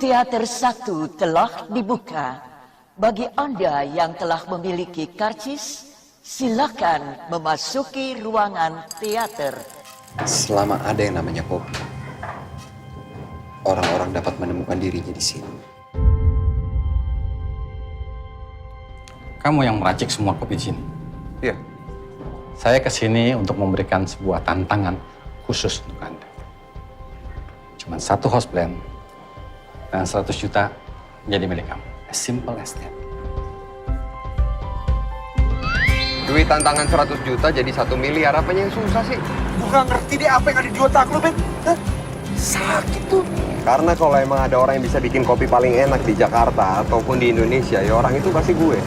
Teater 1 telah dibuka. Bagi Anda yang telah memiliki karcis, silakan memasuki ruangan teater. Selama ada yang namanya kopi, orang-orang dapat menemukan dirinya di sini. Kamu yang meracik semua kopi di sini? Iya. Saya kesini untuk memberikan sebuah tantangan khusus untuk Anda. Cuma satu house blend dan 100 juta jadi milik kamu. As simple as that. Duit tantangan 100 juta jadi 1 miliar, apanya yang susah sih? Gue gak ngerti deh apa yang ada di otak lu, Ben. Hah? Sakit tuh. Karena kalau emang ada orang yang bisa bikin kopi paling enak di Jakarta ataupun di Indonesia, ya orang itu pasti gue.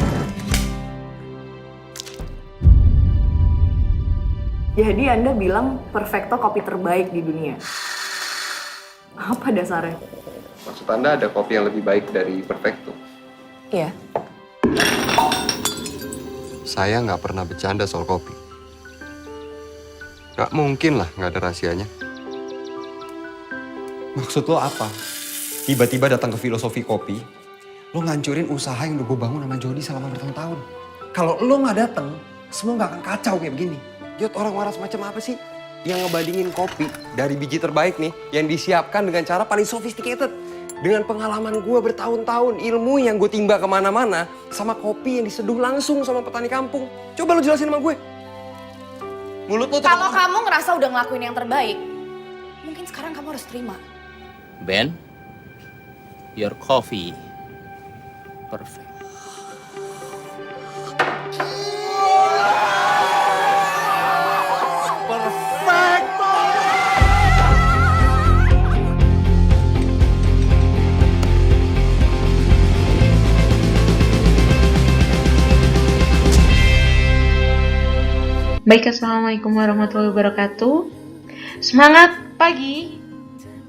Jadi Anda bilang Perfecto kopi terbaik di dunia. Apa dasarnya? Maksud Anda ada kopi yang lebih baik dari Perfecto? Iya. Saya nggak pernah bercanda soal kopi. Nggak mungkin lah nggak ada rahasianya. Maksud lo apa? Tiba-tiba datang ke filosofi kopi, lo ngancurin usaha yang udah gue bangun sama Jody selama bertahun-tahun. Kalau lo nggak datang, semua nggak akan kacau kayak begini. Jod, orang waras macam apa sih yang ngebandingin kopi dari biji terbaik nih yang disiapkan dengan cara paling sophisticated? Dengan pengalaman gue bertahun-tahun, ilmu yang gue timba kemana-mana, sama kopi yang diseduh langsung sama petani kampung. Coba lo jelasin sama gue. Mulut lo tuh... Kalau kamu ngerasa udah ngelakuin yang terbaik, mungkin sekarang kamu harus terima. Ben, your coffee perfect. Baik, assalamualaikum warahmatullahi wabarakatuh. Semangat pagi.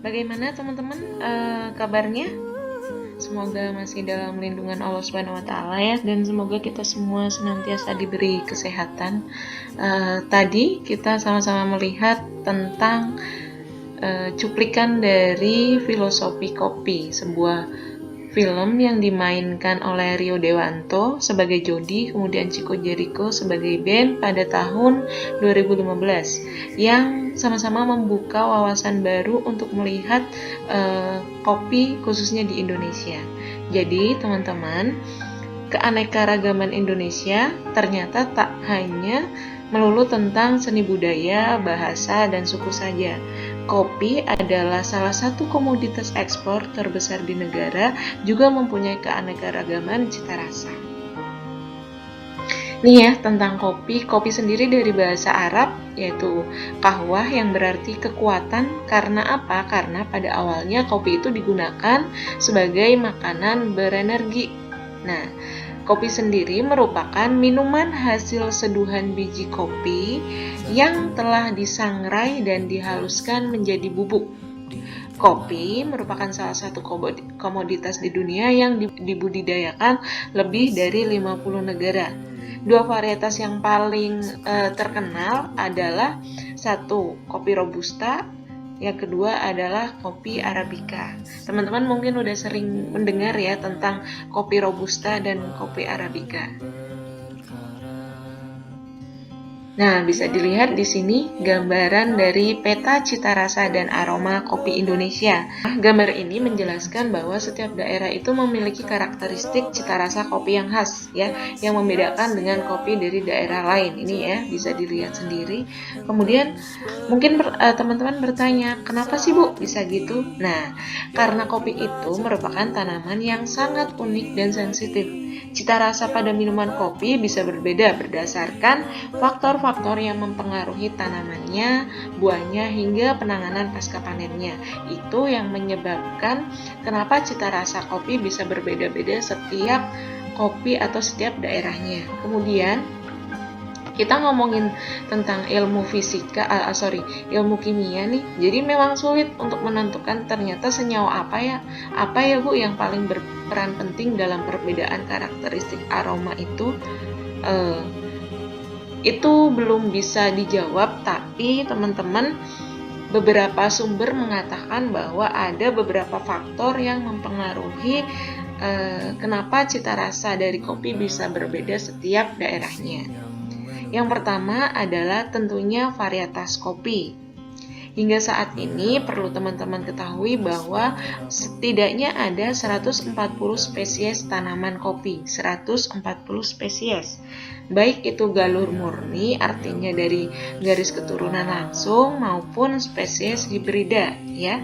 Bagaimana teman-teman kabarnya? Semoga masih dalam lindungan Allah Subhanahu Wa Taala ya, dan semoga kita semua senantiasa diberi kesehatan. Tadi kita sama-sama melihat tentang cuplikan dari filosofi kopi, sebuah film yang dimainkan oleh Rio Dewanto sebagai Jody, kemudian Chico Jericho sebagai Ben pada tahun 2015, yang sama-sama membuka wawasan baru untuk melihat kopi khususnya di Indonesia. Jadi teman-teman, keanekaragaman Indonesia ternyata tak hanya melulu tentang seni budaya, bahasa, dan suku saja. Kopi adalah salah satu komoditas ekspor terbesar di negara, juga mempunyai keanekaragaman cita rasa. Nih ya, tentang kopi. Kopi sendiri dari bahasa Arab, yaitu kahwah, yang berarti kekuatan. Karena apa? Karena pada awalnya kopi itu digunakan sebagai makanan berenergi. Nah, kopi sendiri merupakan minuman hasil seduhan biji kopi yang telah disangrai dan dihaluskan menjadi bubuk. Kopi merupakan salah satu komoditas di dunia yang dibudidayakan lebih dari 50 negara. Dua varietas yang paling terkenal adalah satu, kopi Robusta, yang kedua adalah kopi Arabica. Teman-teman mungkin udah sering mendengar ya tentang kopi Robusta dan kopi Arabica. Nah, bisa dilihat di sini gambaran dari peta cita rasa dan aroma kopi Indonesia. Gambar ini menjelaskan bahwa setiap daerah itu memiliki karakteristik cita rasa kopi yang khas ya, yang membedakan dengan kopi dari daerah lain. Ini ya, bisa dilihat sendiri. Kemudian mungkin teman-teman bertanya, kenapa sih Bu bisa gitu? Nah, karena kopi itu merupakan tanaman yang sangat unik dan sensitif. Cita rasa pada minuman kopi bisa berbeda berdasarkan faktor-faktor yang mempengaruhi tanamannya, buahnya, hingga penanganan pasca panennya. Itu yang menyebabkan kenapa cita rasa kopi bisa berbeda-beda setiap kopi atau setiap daerahnya. Kemudian kita ngomongin tentang ilmu ilmu kimia nih. Jadi memang sulit untuk menentukan ternyata senyawa apa ya Bu yang paling berperan penting dalam perbedaan karakteristik aroma itu. Itu belum bisa dijawab, tapi teman-teman beberapa sumber mengatakan bahwa ada beberapa faktor yang mempengaruhi kenapa cita rasa dari kopi bisa berbeda setiap daerahnya. Yang pertama adalah tentunya varietas kopi. Hingga saat ini perlu teman-teman ketahui bahwa setidaknya ada 140 spesies tanaman kopi, 140 spesies. Baik itu galur murni, artinya dari garis keturunan langsung, maupun spesies hibrida, ya.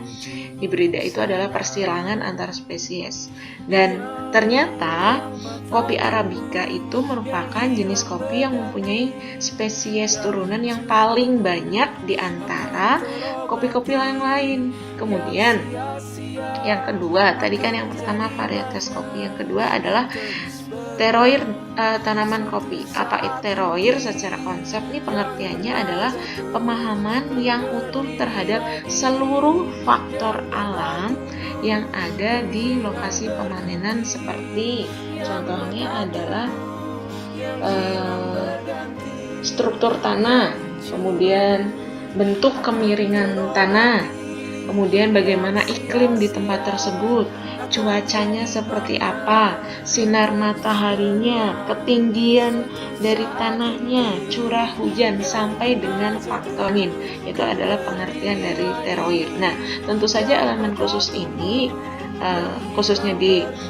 Hibrida itu adalah persilangan antar spesies. Dan ternyata kopi Arabica itu merupakan jenis kopi yang mempunyai spesies turunan yang paling banyak di antara kopi-kopi lain. Kemudian yang kedua, tadi kan yang pertama varietas kopi, yang kedua adalah teroir tanaman kopi. Apa itu teroir? Secara konsep ini pengertiannya adalah pemahaman yang utuh terhadap seluruh faktor alam yang ada di lokasi pemanenan, seperti contohnya adalah struktur tanah, kemudian bentuk kemiringan tanah, kemudian bagaimana iklim di tempat tersebut, cuacanya seperti apa, sinar mataharinya, ketinggian dari tanahnya, curah hujan, sampai dengan faktor angin. Itu adalah pengertian dari teroir. Nah, tentu saja elemen khusus ini khususnya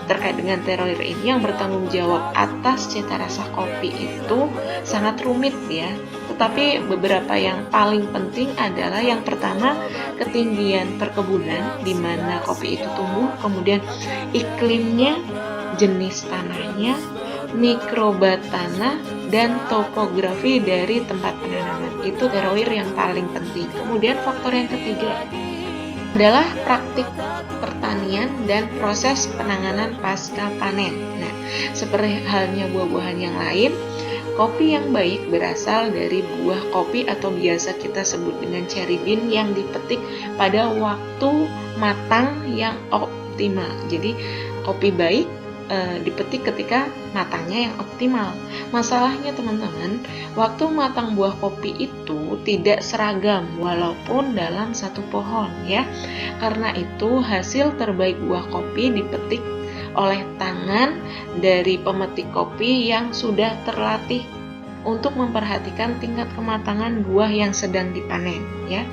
terkait dengan teroir ini yang bertanggung jawab atas cita rasa kopi itu sangat rumit, ya. Tetapi beberapa yang paling penting adalah yang pertama, ketinggian perkebunan di mana kopi itu tumbuh, kemudian iklimnya, jenis tanahnya, mikroba tanah, dan topografi dari tempat penanaman. Itu teroir yang paling penting. Kemudian faktor yang ketiga adalah praktik pertanian dan proses penanganan pasca panen. Nah, seperti halnya buah-buahan yang lain, kopi yang baik berasal dari buah kopi atau biasa kita sebut dengan cherry bean yang dipetik pada waktu matang yang optimal. Jadi, kopi baik dipetik ketika matangnya yang optimal. Masalahnya teman-teman, waktu matang buah kopi itu tidak seragam walaupun dalam satu pohon, ya. Karena itu hasil terbaik buah kopi dipetik oleh tangan dari pemetik kopi yang sudah terlatih untuk memperhatikan tingkat kematangan buah yang sedang dipanen, ya.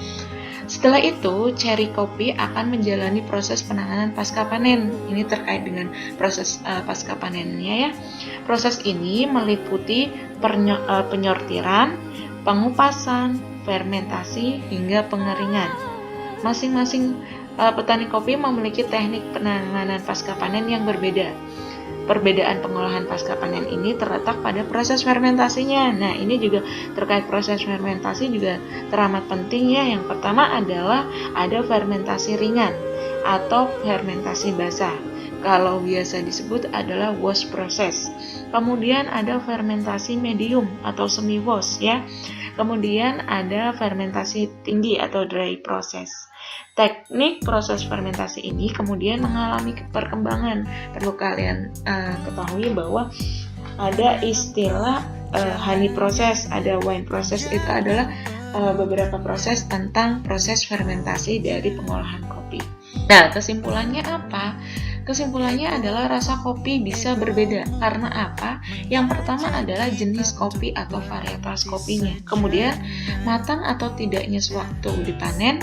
Setelah itu, cherry kopi akan menjalani proses penanganan pasca panen. Ini terkait dengan proses pasca panennya, ya. Proses ini meliputi penyortiran, pengupasan, fermentasi, hingga pengeringan. Masing-masing petani kopi memiliki teknik penanganan pasca panen yang berbeda. Perbedaan pengolahan pasca panen ini terletak pada proses fermentasinya. Nah, ini juga terkait proses fermentasi juga teramat penting, ya. Yang pertama adalah ada fermentasi ringan atau fermentasi basah. Kalau biasa disebut adalah wash process. Kemudian ada fermentasi medium atau semi wash, ya. Kemudian ada fermentasi tinggi atau dry process. Teknik proses fermentasi ini kemudian mengalami perkembangan. Perlu kalian ketahui bahwa ada istilah honey process, ada wine process. Itu adalah beberapa proses tentang proses fermentasi dari pengolahan kopi. Nah, kesimpulannya apa? Kesimpulannya adalah rasa kopi bisa berbeda. Karena apa? Yang pertama adalah jenis kopi atau varietas kopinya. Kemudian, matang atau tidaknya sewaktu dipanen,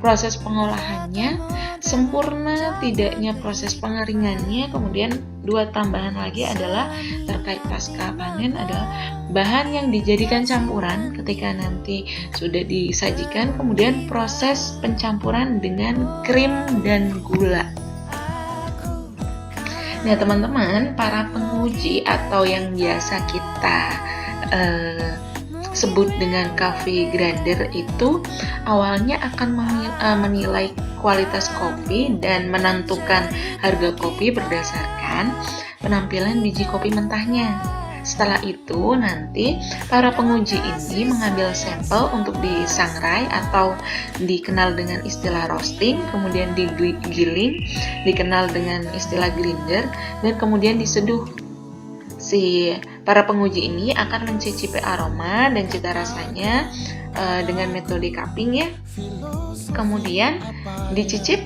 proses pengolahannya, sempurna tidaknya proses pengeringannya. Kemudian dua tambahan lagi adalah terkait pasca panen adalah bahan yang dijadikan campuran ketika nanti sudah disajikan, kemudian proses pencampuran dengan krim dan gula. Nah, teman-teman, para penguji atau yang biasa kita sebut dengan coffee grinder itu awalnya akan menilai kualitas kopi dan menentukan harga kopi berdasarkan penampilan biji kopi mentahnya. Setelah itu nanti para penguji ini mengambil sampel untuk disangrai atau dikenal dengan istilah roasting, kemudian digiling, dikenal dengan istilah grinder, dan kemudian diseduh. Si Para penguji ini akan mencicipi aroma dan cita rasanya dengan metode cupping ya. Kemudian dicicip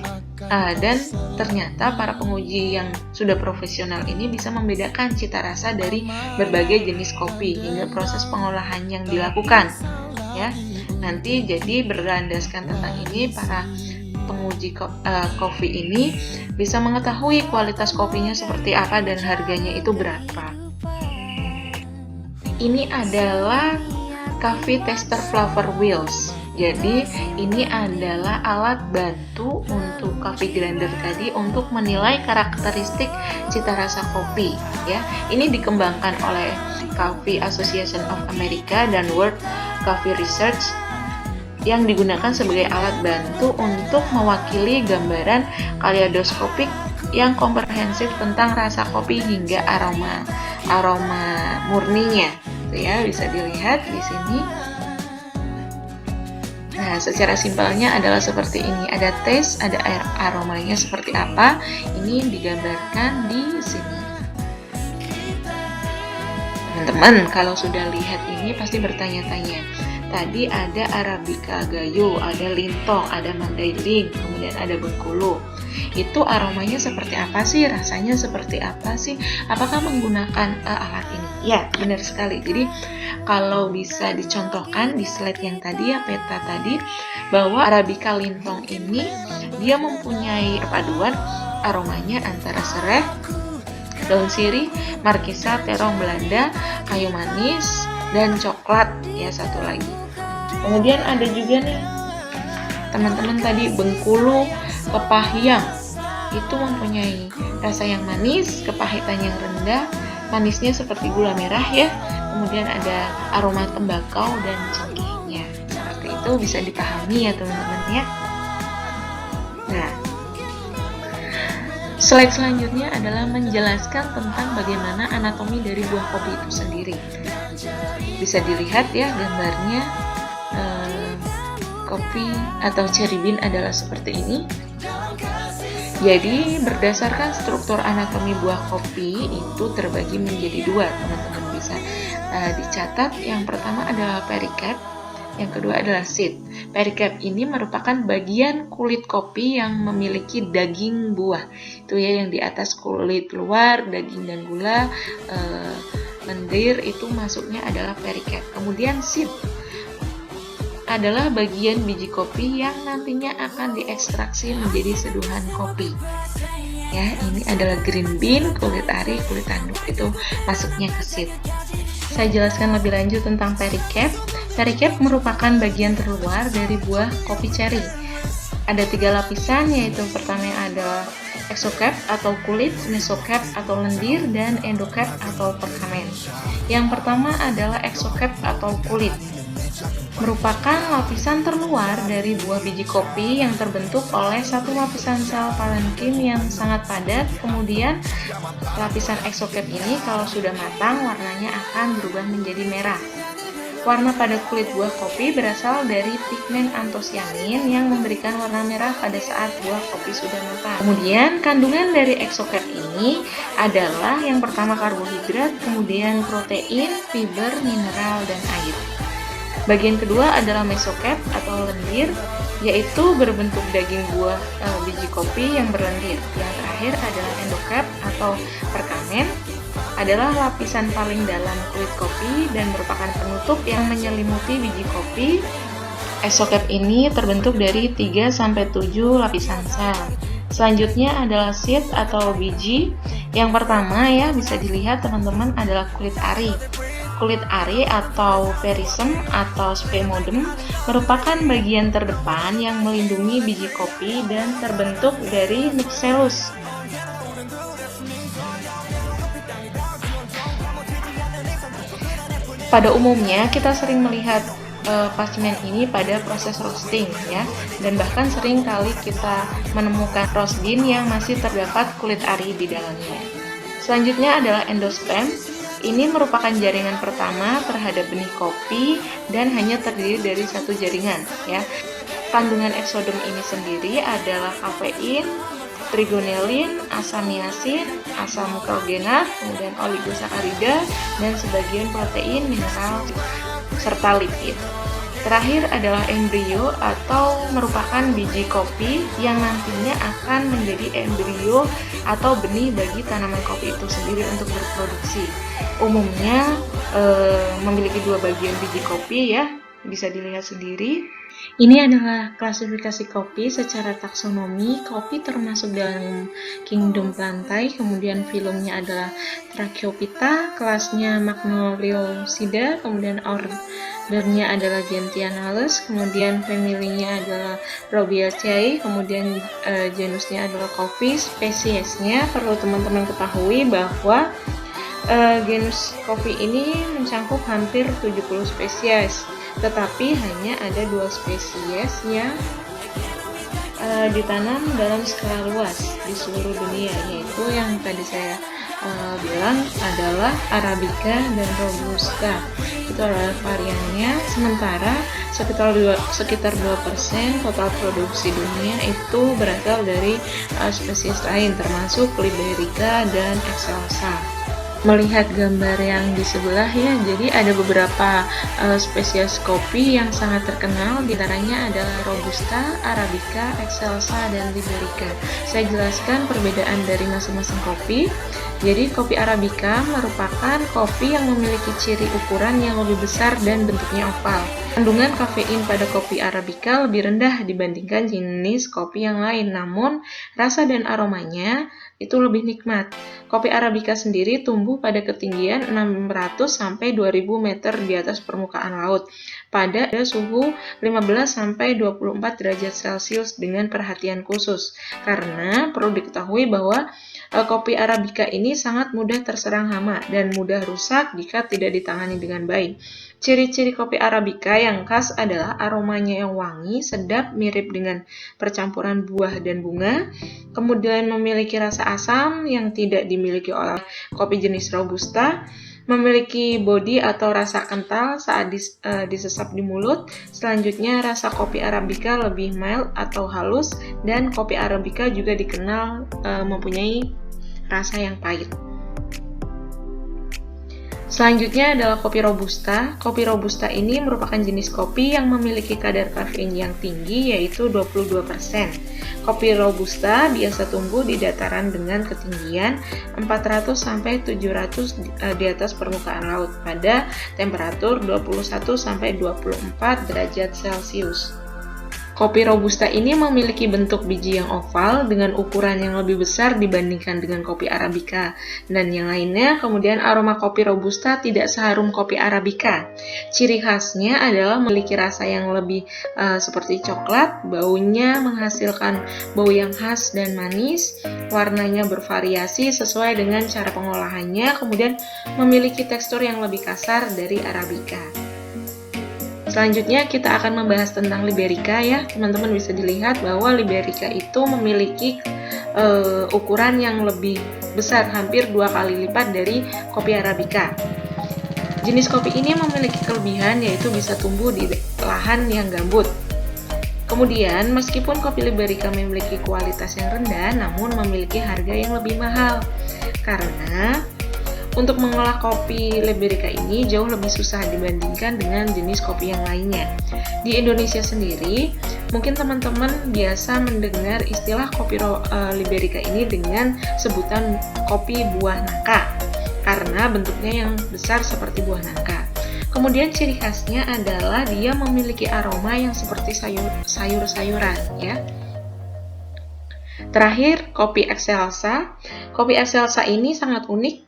dan ternyata para penguji yang sudah profesional ini bisa membedakan cita rasa dari berbagai jenis kopi hingga proses pengolahan yang dilakukan ya. Nanti jadi berlandaskan tentang ini, para penguji kopi ini bisa mengetahui kualitas kopinya seperti apa dan harganya itu berapa. Ini adalah Coffee Taster Flavor Wheels. Jadi ini adalah alat bantu untuk coffee grinder tadi untuk menilai karakteristik cita rasa kopi ya. Ini dikembangkan oleh Coffee Association of America dan World Coffee Research yang digunakan sebagai alat bantu untuk mewakili gambaran kaleidoskopik yang komprehensif tentang rasa kopi hingga aroma murninya. Itu ya, bisa dilihat di sini. Nah, secara simpelnya adalah seperti ini. Ada taste, ada aromanya seperti apa. Ini digambarkan di sini. Teman-teman, kalau sudah lihat ini pasti bertanya-tanya. Tadi ada Arabica Gayo, ada Lintong, ada Mandailing, kemudian ada Bengkulu. Itu aromanya seperti apa sih? Rasanya seperti apa sih? Apakah menggunakan alat ini? Ya, benar sekali. Jadi kalau bisa dicontohkan di slide yang tadi ya, peta tadi, bahwa Arabica Lintong ini dia mempunyai perpaduan aromanya antara serai, daun sirih, markisa, terong Belanda, kayu manis, dan coklat ya, satu lagi. Kemudian ada juga nih teman-teman tadi Bengkulu Kepahyang, itu mempunyai rasa yang manis, kepahitan yang rendah, manisnya seperti gula merah ya. Kemudian ada aroma tembakau dan cengkehnya. Seperti itu bisa dipahami ya teman-teman ya. Nah, slide selanjutnya adalah menjelaskan tentang bagaimana anatomi dari buah kopi itu sendiri. Bisa dilihat ya gambarnya, kopi atau cherry bean adalah seperti ini. Jadi berdasarkan struktur anatomi buah kopi itu terbagi menjadi dua, teman-teman bisa dicatat. Yang pertama adalah pericarp, yang kedua adalah seed. Pericarp ini merupakan bagian kulit kopi yang memiliki daging buah. Itu ya, yang di atas kulit luar, daging dan gula, lendir itu masuknya adalah pericarp. Kemudian seed adalah bagian biji kopi yang nantinya akan diekstraksi menjadi seduhan kopi. Ya, ini adalah green bean, kulit ari, kulit tanduk itu masuknya ke seed. Saya jelaskan lebih lanjut tentang pericarp. Pericarp merupakan bagian terluar dari buah kopi cherry. Ada 3 lapisan, yaitu pertama adalah exocarp atau kulit, mesocarp atau lendir, dan endocarp atau perkamen. Yang pertama adalah exocarp atau kulit. Merupakan lapisan terluar dari buah biji kopi yang terbentuk oleh satu lapisan sel parenkim yang sangat padat. Kemudian lapisan exocarp ini kalau sudah matang warnanya akan berubah menjadi merah. Warna pada kulit buah kopi berasal dari pigmen antosianin yang memberikan warna merah pada saat buah kopi sudah matang. Kemudian kandungan dari exocarp ini adalah yang pertama karbohidrat, kemudian protein, fiber, mineral, dan air. Bagian kedua adalah mesocarp atau lendir, yaitu berbentuk daging buah biji kopi yang berlendir. Yang terakhir adalah endocarp atau perkamen, adalah lapisan paling dalam kulit kopi dan merupakan penutup yang menyelimuti biji kopi. Exocarp ini terbentuk dari 3-7 lapisan sel. Selanjutnya adalah seed atau biji. Yang pertama ya, bisa dilihat teman-teman, adalah kulit ari. Kulit ari atau perisem atau spemodem merupakan bagian terdepan yang melindungi biji kopi dan terbentuk dari nucellus. Pada umumnya kita sering melihat parchment ini pada proses roasting ya, dan bahkan sering kali kita menemukan roast bean yang masih terdapat kulit ari di dalamnya. Selanjutnya adalah endosperm. Ini merupakan jaringan pertama terhadap benih kopi dan hanya terdiri dari satu jaringan ya. Kandungan eksodem ini sendiri adalah kafein, trigonelin, asam niacin, asam klorgenat, kemudian oligosakarida, dan sebagian protein, mineral, serta lipid. Terakhir adalah embrio atau merupakan biji kopi yang nantinya akan menjadi embrio atau benih bagi tanaman kopi itu sendiri untuk berproduksi. Umumnya memiliki dua bagian biji kopi ya, bisa dilihat sendiri. Ini adalah klasifikasi kopi secara taksonomi. Kopi termasuk dalam kingdom plantae, kemudian filumnya adalah Tracheophyta, kelasnya Magnoliosidae, kemudian ordernya adalah Gentianales, kemudian familinya adalah Rubiaceae, kemudian genusnya adalah Coffea. Spesiesnya perlu teman-teman ketahui bahwa genus kopi ini mencakup hampir 70 spesies, tetapi hanya ada 2 spesies yang ditanam dalam skala luas di seluruh dunia, yaitu yang tadi saya bilang adalah Arabica dan Robusta. Itu adalah variannya, sementara sekitar 2% total produksi dunia itu berasal dari spesies lain, termasuk Liberica dan Excelsa. Melihat gambar yang di sebelah ya, jadi ada beberapa spesies kopi yang sangat terkenal, diantaranya adalah Robusta, Arabica, Excelsa, dan Liberica. Saya jelaskan perbedaan dari masing-masing kopi. Jadi kopi Arabica merupakan kopi yang memiliki ciri ukuran yang lebih besar dan bentuknya oval. Kandungan kafein pada kopi Arabica lebih rendah dibandingkan jenis kopi yang lain, namun rasa dan aromanya itu lebih nikmat. Kopi Arabica sendiri tumbuh pada ketinggian 600 sampai 2000 meter di atas permukaan laut pada suhu 15 sampai 24 derajat Celcius dengan perhatian khusus. Karena perlu diketahui bahwa kopi Arabica ini sangat mudah terserang hama dan mudah rusak jika tidak ditangani dengan baik. Ciri-ciri kopi Arabica yang khas adalah aromanya yang wangi, sedap, mirip dengan percampuran buah dan bunga, kemudian memiliki rasa asam yang tidak dimiliki oleh kopi jenis Robusta, memiliki body atau rasa kental saat disesap di mulut. Selanjutnya, rasa kopi Arabica lebih mild atau halus, dan kopi Arabica juga dikenal mempunyai rasa yang pahit. Selanjutnya adalah kopi Robusta. Kopi Robusta ini merupakan jenis kopi yang memiliki kadar kafein yang tinggi, yaitu 22%. Kopi Robusta biasa tumbuh di dataran dengan ketinggian 400 sampai 700 di atas permukaan laut pada temperatur 21 sampai 24 derajat Celcius. Kopi Robusta ini memiliki bentuk biji yang oval dengan ukuran yang lebih besar dibandingkan dengan kopi Arabica dan yang lainnya. Kemudian aroma kopi Robusta tidak seharum kopi Arabica. Ciri khasnya adalah memiliki rasa yang lebih seperti coklat, baunya menghasilkan bau yang khas dan manis, warnanya bervariasi sesuai dengan cara pengolahannya, kemudian memiliki tekstur yang lebih kasar dari Arabica. Selanjutnya kita akan membahas tentang Liberica ya. Teman-teman bisa dilihat bahwa Liberica itu memiliki ukuran yang lebih besar, hampir 2 kali lipat dari kopi Arabica. Jenis kopi ini memiliki kelebihan yaitu bisa tumbuh di lahan yang gambut. Kemudian meskipun kopi Liberica memiliki kualitas yang rendah, namun memiliki harga yang lebih mahal. Karena untuk mengolah kopi Liberica ini jauh lebih susah dibandingkan dengan jenis kopi yang lainnya. Di Indonesia sendiri, mungkin teman-teman biasa mendengar istilah kopi Liberica ini dengan sebutan kopi buah nangka, karena bentuknya yang besar seperti buah nangka. Kemudian ciri khasnya adalah dia memiliki aroma yang seperti sayur-sayuran ya. Terakhir, kopi Excelsa. Kopi Excelsa ini sangat unik.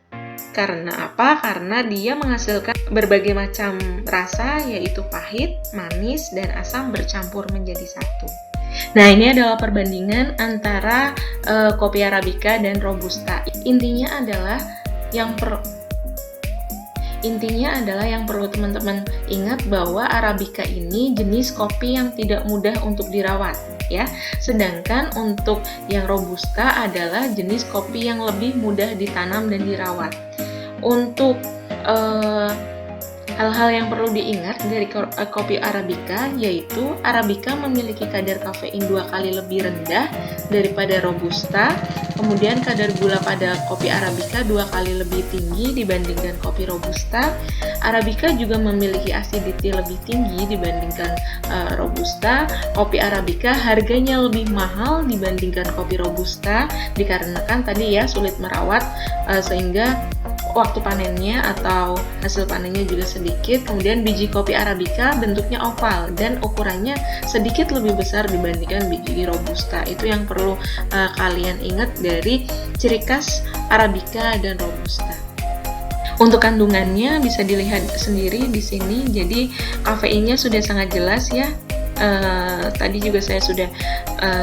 Karena apa? Karena dia menghasilkan berbagai macam rasa, yaitu pahit, manis, dan asam bercampur menjadi satu. Nah, ini adalah perbandingan antara kopi Arabica dan Robusta. Intinya adalah yang perlu teman-teman ingat bahwa Arabica ini jenis kopi yang tidak mudah untuk dirawat ya. Sedangkan untuk yang Robusta adalah jenis kopi yang lebih mudah ditanam dan dirawat. Untuk Hal-hal yang perlu diingat dari kopi Arabica yaitu Arabica memiliki kadar kafein 2 kali lebih rendah daripada Robusta, kemudian kadar gula pada kopi Arabica 2 kali lebih tinggi dibandingkan kopi Robusta. Arabica juga memiliki acidity lebih tinggi dibandingkan Robusta. Kopi Arabica harganya lebih mahal dibandingkan kopi Robusta dikarenakan tadi ya sulit merawat sehingga waktu panennya atau hasil panennya juga sedikit. Kemudian biji kopi Arabica bentuknya oval dan ukurannya sedikit lebih besar dibandingkan biji Robusta. Itu yang perlu kalian ingat dari ciri khas Arabica dan Robusta. Untuk kandungannya bisa dilihat sendiri di sini. Jadi kafeinnya sudah sangat jelas ya. Tadi juga saya sudah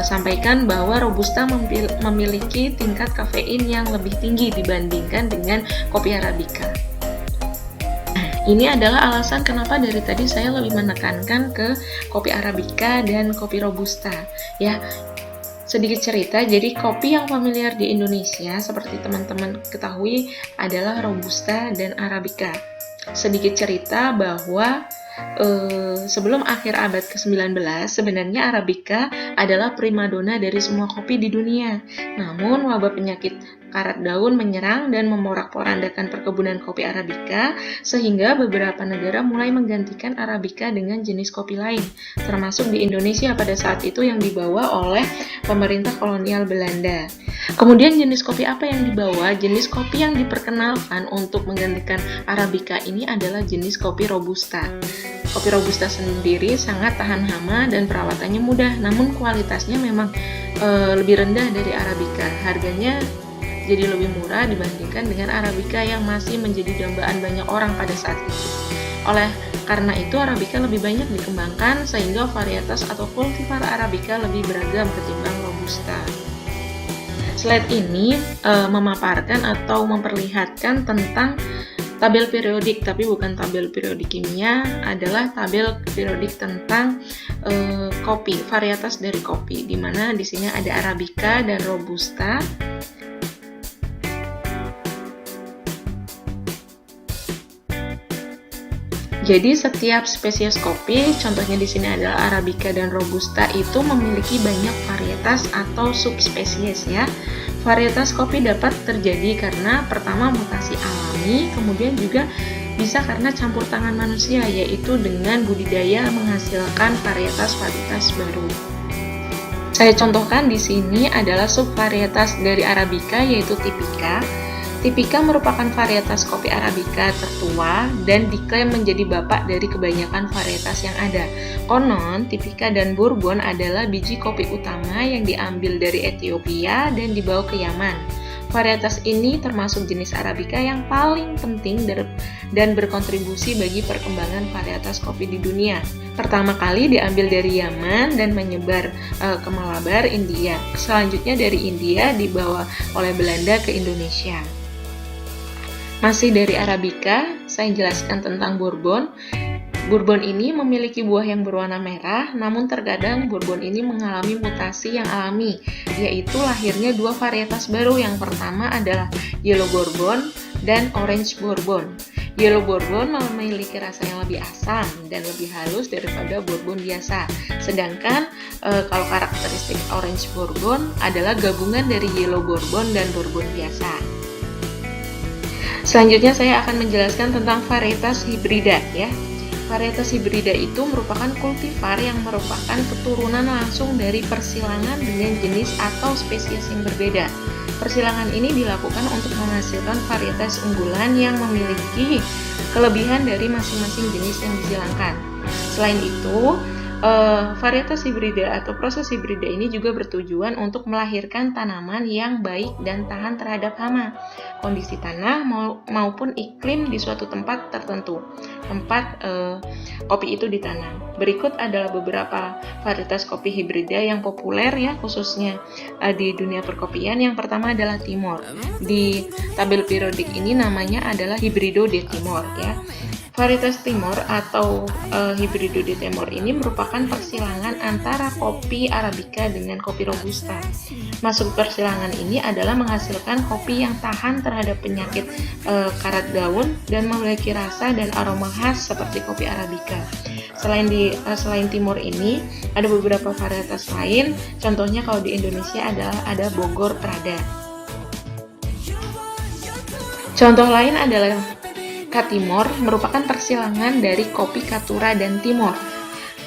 sampaikan bahwa Robusta memiliki tingkat kafein yang lebih tinggi dibandingkan dengan kopi Arabica. Ini adalah alasan kenapa dari tadi saya lebih menekankan ke kopi Arabica dan kopi Robusta. Ya, sedikit cerita, jadi kopi yang familiar di Indonesia seperti teman-teman ketahui adalah Robusta dan Arabica. Sedikit cerita bahwa sebelum akhir abad ke-19, sebenarnya Arabica adalah primadona dari semua kopi di dunia. Namun, wabah penyakit karat daun menyerang dan memorak-porandakan perkebunan kopi Arabica, sehingga beberapa negara mulai menggantikan Arabica dengan jenis kopi lain, termasuk di Indonesia pada saat itu yang dibawa oleh pemerintah kolonial Belanda. Kemudian jenis kopi apa yang dibawa? Jenis kopi yang diperkenalkan untuk menggantikan Arabica ini adalah jenis kopi Robusta. Kopi Robusta sendiri sangat tahan hama dan perawatannya mudah, namun kualitasnya memang lebih rendah dari Arabica. Harganya jadi lebih murah dibandingkan dengan Arabica yang masih menjadi dambaan banyak orang pada saat itu. Oleh karena itu Arabica lebih banyak dikembangkan sehingga varietas atau kultivar Arabica lebih beragam ketimbang Robusta. Slide ini memaparkan atau memperlihatkan tentang tabel periodik, tapi bukan tabel periodik kimia, adalah tabel periodik tentang kopi, varietas dari kopi, di mana di sini ada Arabica dan Robusta. Jadi setiap spesies kopi, contohnya di sini adalah Arabica dan Robusta, itu memiliki banyak varietas atau subspesies ya. Varietas kopi dapat terjadi karena pertama mutasi alami, kemudian juga bisa karena campur tangan manusia, yaitu dengan budidaya menghasilkan varietas-varietas baru. Saya contohkan di sini adalah subvarietas dari Arabica yaitu Typica. Typica merupakan varietas kopi Arabica tertua dan diklaim menjadi bapak dari kebanyakan varietas yang ada. Konon, Typica dan Bourbon adalah biji kopi utama yang diambil dari Ethiopia dan dibawa ke Yaman. Varietas ini termasuk jenis Arabica yang paling penting dan berkontribusi bagi perkembangan varietas kopi di dunia. Pertama kali diambil dari Yaman dan menyebar ke Malabar, India. Selanjutnya dari India dibawa oleh Belanda ke Indonesia. Masih dari Arabica, saya jelaskan tentang Bourbon. Bourbon ini memiliki buah yang berwarna merah, namun terkadang Bourbon ini mengalami mutasi yang alami, yaitu lahirnya dua varietas baru. Yang pertama adalah Yellow Bourbon dan Orange Bourbon. Yellow Bourbon memiliki rasa yang lebih asam dan lebih halus daripada Bourbon biasa. Sedangkan kalau karakteristik Orange Bourbon adalah gabungan dari Yellow Bourbon dan Bourbon biasa. Selanjutnya saya akan menjelaskan tentang varietas hibrida ya. Varietas hibrida itu merupakan kultivar yang merupakan keturunan langsung dari persilangan dengan jenis atau spesies yang berbeda. Persilangan ini dilakukan untuk menghasilkan varietas unggulan yang memiliki kelebihan dari masing-masing jenis yang disilangkan. Selain itu, varietas hibrida atau proses hibrida ini juga bertujuan untuk melahirkan tanaman yang baik dan tahan terhadap hama, kondisi tanah maupun iklim di suatu tempat tertentu, tempat kopi itu ditanam. Berikut adalah beberapa varietas kopi hibrida yang populer ya, khususnya di dunia perkopian. Yang pertama adalah Timor. Di tabel periodik ini namanya adalah Hybrido de Timor ya. Varietas Timor atau Hibrido de Timor ini merupakan persilangan antara kopi Arabica dengan kopi Robusta. Masuk persilangan ini adalah menghasilkan kopi yang tahan terhadap penyakit karat daun dan memiliki rasa dan aroma khas seperti kopi Arabica. Selain Timor ini, ada beberapa varietas lain. Contohnya kalau di Indonesia ada Bogor Prada. Contoh lain adalah Katimor, merupakan persilangan dari kopi Katura dan Timor.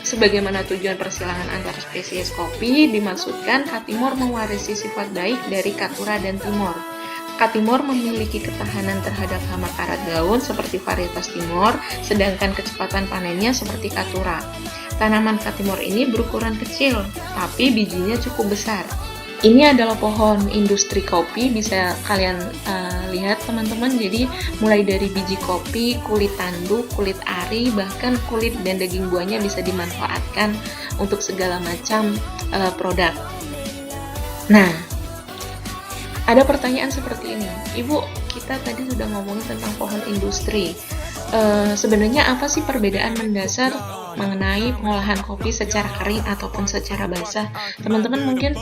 Sebagaimana tujuan persilangan antar spesies kopi, dimaksudkan Katimor mewarisi sifat baik dari Katura dan Timor. Katimor memiliki ketahanan terhadap hama karat daun seperti varietas Timor, sedangkan kecepatan panennya seperti Katura. Tanaman Katimor ini berukuran kecil, tapi bijinya cukup besar. Ini adalah pohon industri kopi, bisa kalian lihat teman-teman. Jadi mulai dari biji kopi, kulit tanduk, kulit ari, bahkan kulit dan daging buahnya bisa dimanfaatkan untuk segala macam produk. Nah, ada pertanyaan seperti ini, Ibu, kita tadi sudah ngomongin tentang pohon industri. Sebenarnya apa sih perbedaan mendasar mengenai pengolahan kopi secara kering ataupun secara basah? Teman-teman mungkin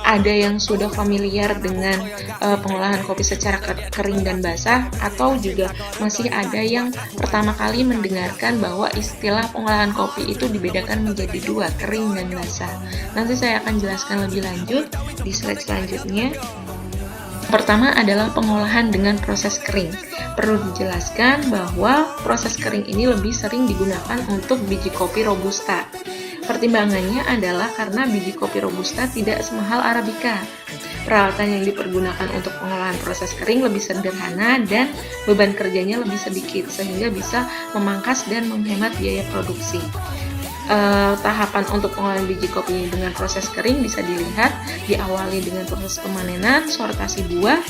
ada yang sudah familiar dengan pengolahan kopi secara kering dan basah, atau juga masih ada yang pertama kali mendengarkan bahwa istilah pengolahan kopi itu dibedakan menjadi dua, kering dan basah. Nanti saya akan jelaskan lebih lanjut di slide selanjutnya. Pertama adalah pengolahan dengan proses kering. Perlu dijelaskan bahwa proses kering ini lebih sering digunakan untuk biji kopi Robusta. Pertimbangannya adalah karena biji kopi Robusta tidak semahal Arabica. Peralatan yang dipergunakan untuk pengolahan proses kering lebih sederhana dan beban kerjanya lebih sedikit, sehingga bisa memangkas dan menghemat biaya produksi. Tahapan untuk pengolahan biji kopi dengan proses kering bisa dilihat diawali dengan proses pemanenan, sortasi buah,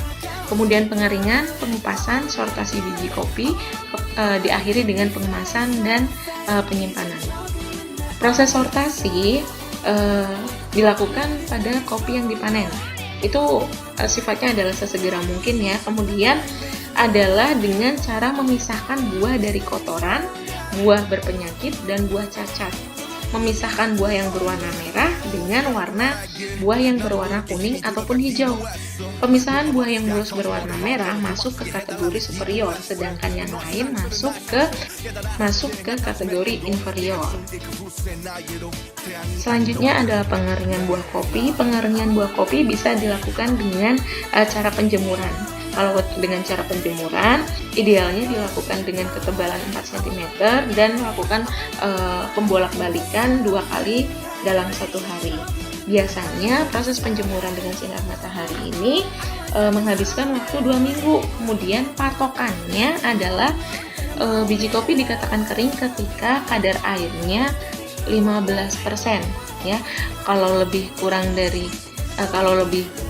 kemudian pengeringan, pengupasan, sortasi biji kopi, diakhiri dengan pengemasan dan penyimpanan. Proses sortasi dilakukan pada kopi yang dipanen. Itu sifatnya adalah sesegera mungkin ya. Kemudian adalah dengan cara memisahkan buah dari kotoran, buah berpenyakit, dan buah cacat. Memisahkan buah yang berwarna merah dengan buah yang berwarna kuning ataupun hijau. Pemisahan buah yang mulus berwarna merah masuk ke kategori superior, sedangkan yang lain masuk ke kategori inferior. Selanjutnya adalah pengeringan buah kopi. Pengeringan buah kopi bisa dilakukan dengan cara penjemuran. Kalau dengan cara penjemuran, idealnya dilakukan dengan ketebalan 4 cm dan melakukan pembolak-balikan 2 kali dalam 1 hari. Biasanya proses penjemuran dengan sinar matahari ini menghabiskan waktu 2 minggu. Kemudian patokannya adalah biji kopi dikatakan kering ketika kadar airnya 15%. Ya, kalau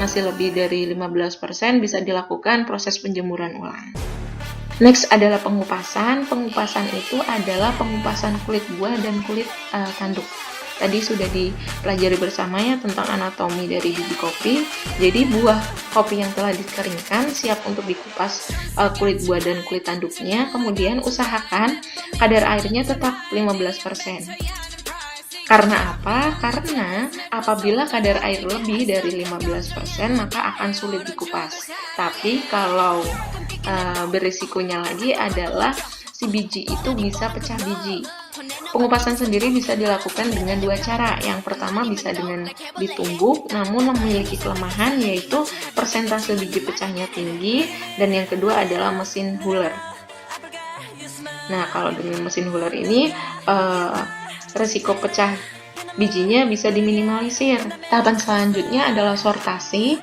masih lebih dari 15% bisa dilakukan proses penjemuran ulang. Next adalah pengupasan. Pengupasan itu adalah pengupasan kulit buah dan kulit tanduk. Tadi sudah dipelajari bersamanya tentang anatomi dari biji kopi. Jadi buah kopi yang telah dikeringkan siap untuk dikupas kulit buah dan kulit tanduknya. Kemudian usahakan kadar airnya tetap 15%. Karena apa? Karena apabila kadar air lebih dari 15% maka akan sulit dikupas. Tapi kalau berisikonya lagi adalah si biji itu bisa pecah biji. Pengupasan sendiri bisa dilakukan dengan 2 cara. Yang pertama bisa dengan ditumbuk, namun memiliki kelemahan yaitu persentase biji pecahnya tinggi, dan yang kedua adalah mesin huller. Nah, kalau dengan mesin huller ini resiko pecah bijinya bisa diminimalisir. Tahapan selanjutnya adalah sortasi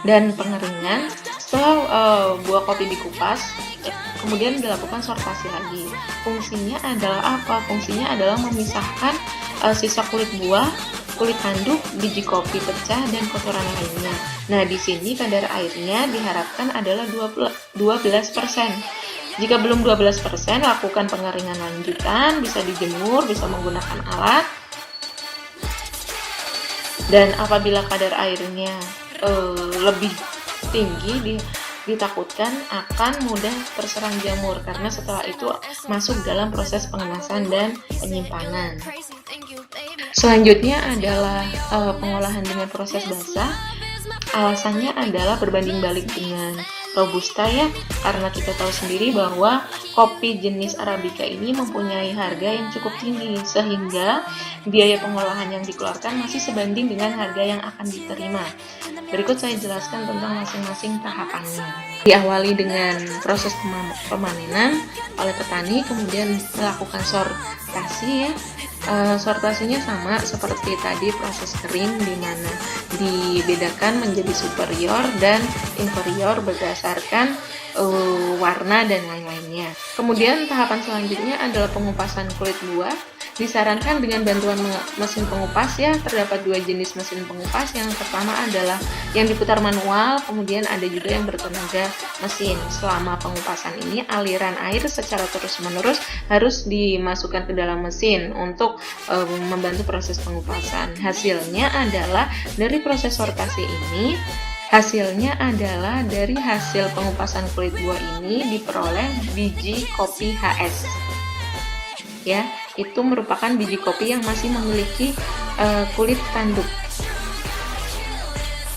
dan pengeringan. Setelah buah kopi dikupas, kemudian dilakukan sortasi lagi. Fungsinya adalah apa? Fungsinya adalah memisahkan sisa kulit buah, kulit tanduk, biji kopi pecah, dan kotoran lainnya. Nah, di sini kadar airnya diharapkan adalah 12%. Jika belum 12%, lakukan pengeringan lanjutan, bisa dijemur, bisa menggunakan alat. Dan apabila kadar airnya lebih tinggi ditakutkan akan mudah terserang jamur karena setelah itu masuk dalam proses pengemasan dan penyimpanan. Selanjutnya adalah pengolahan dengan proses basah. Alasannya adalah berbanding balik dengan Robusta ya, karena kita tahu sendiri bahwa kopi jenis Arabica ini mempunyai harga yang cukup tinggi sehingga biaya pengolahan yang dikeluarkan masih sebanding dengan harga yang akan diterima. Berikut saya jelaskan tentang masing-masing tahapannya. Diawali dengan proses pemanenan oleh petani, kemudian melakukan sortasi ya. Sortasinya sama seperti tadi proses kering, di mana dibedakan menjadi superior dan inferior berdasarkan warna dan lain-lainnya. Kemudian tahapan selanjutnya adalah pengupasan kulit buah. Disarankan dengan bantuan mesin pengupas ya. Terdapat dua jenis mesin pengupas. Yang pertama adalah yang diputar manual, kemudian ada juga yang bertenaga mesin. Selama pengupasan ini aliran air secara terus-menerus harus dimasukkan ke dalam mesin untuk membantu proses pengupasan. Hasilnya adalah dari proses sortasi ini, dari hasil pengupasan kulit buah ini diperoleh biji kopi HS. Ya, itu merupakan biji kopi yang masih memiliki kulit tanduk.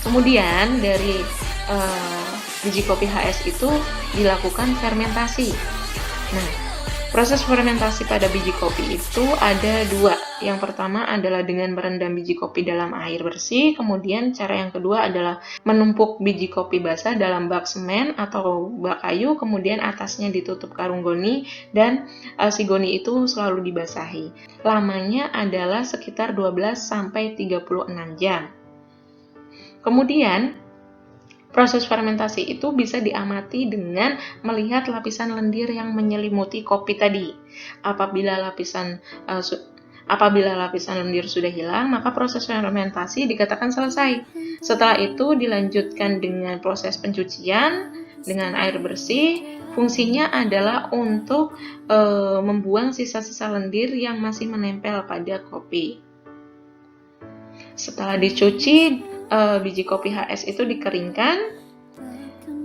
Kemudian dari biji kopi HS itu dilakukan fermentasi. Nah, proses fermentasi pada biji kopi itu ada dua. Yang pertama adalah dengan merendam biji kopi dalam air bersih. Kemudian cara yang kedua adalah menumpuk biji kopi basah dalam bak semen atau bak kayu. Kemudian atasnya ditutup karung goni dan si goni itu selalu dibasahi. Lamanya adalah sekitar 12-36 jam. Kemudian proses fermentasi itu bisa diamati dengan melihat lapisan lendir yang menyelimuti kopi tadi. Apabila lapisan lendir sudah hilang, maka proses fermentasi dikatakan selesai. Setelah itu dilanjutkan dengan proses pencucian dengan air bersih. Fungsinya adalah untuk membuang sisa-sisa lendir yang masih menempel pada kopi. Setelah dicuci, biji kopi HS itu dikeringkan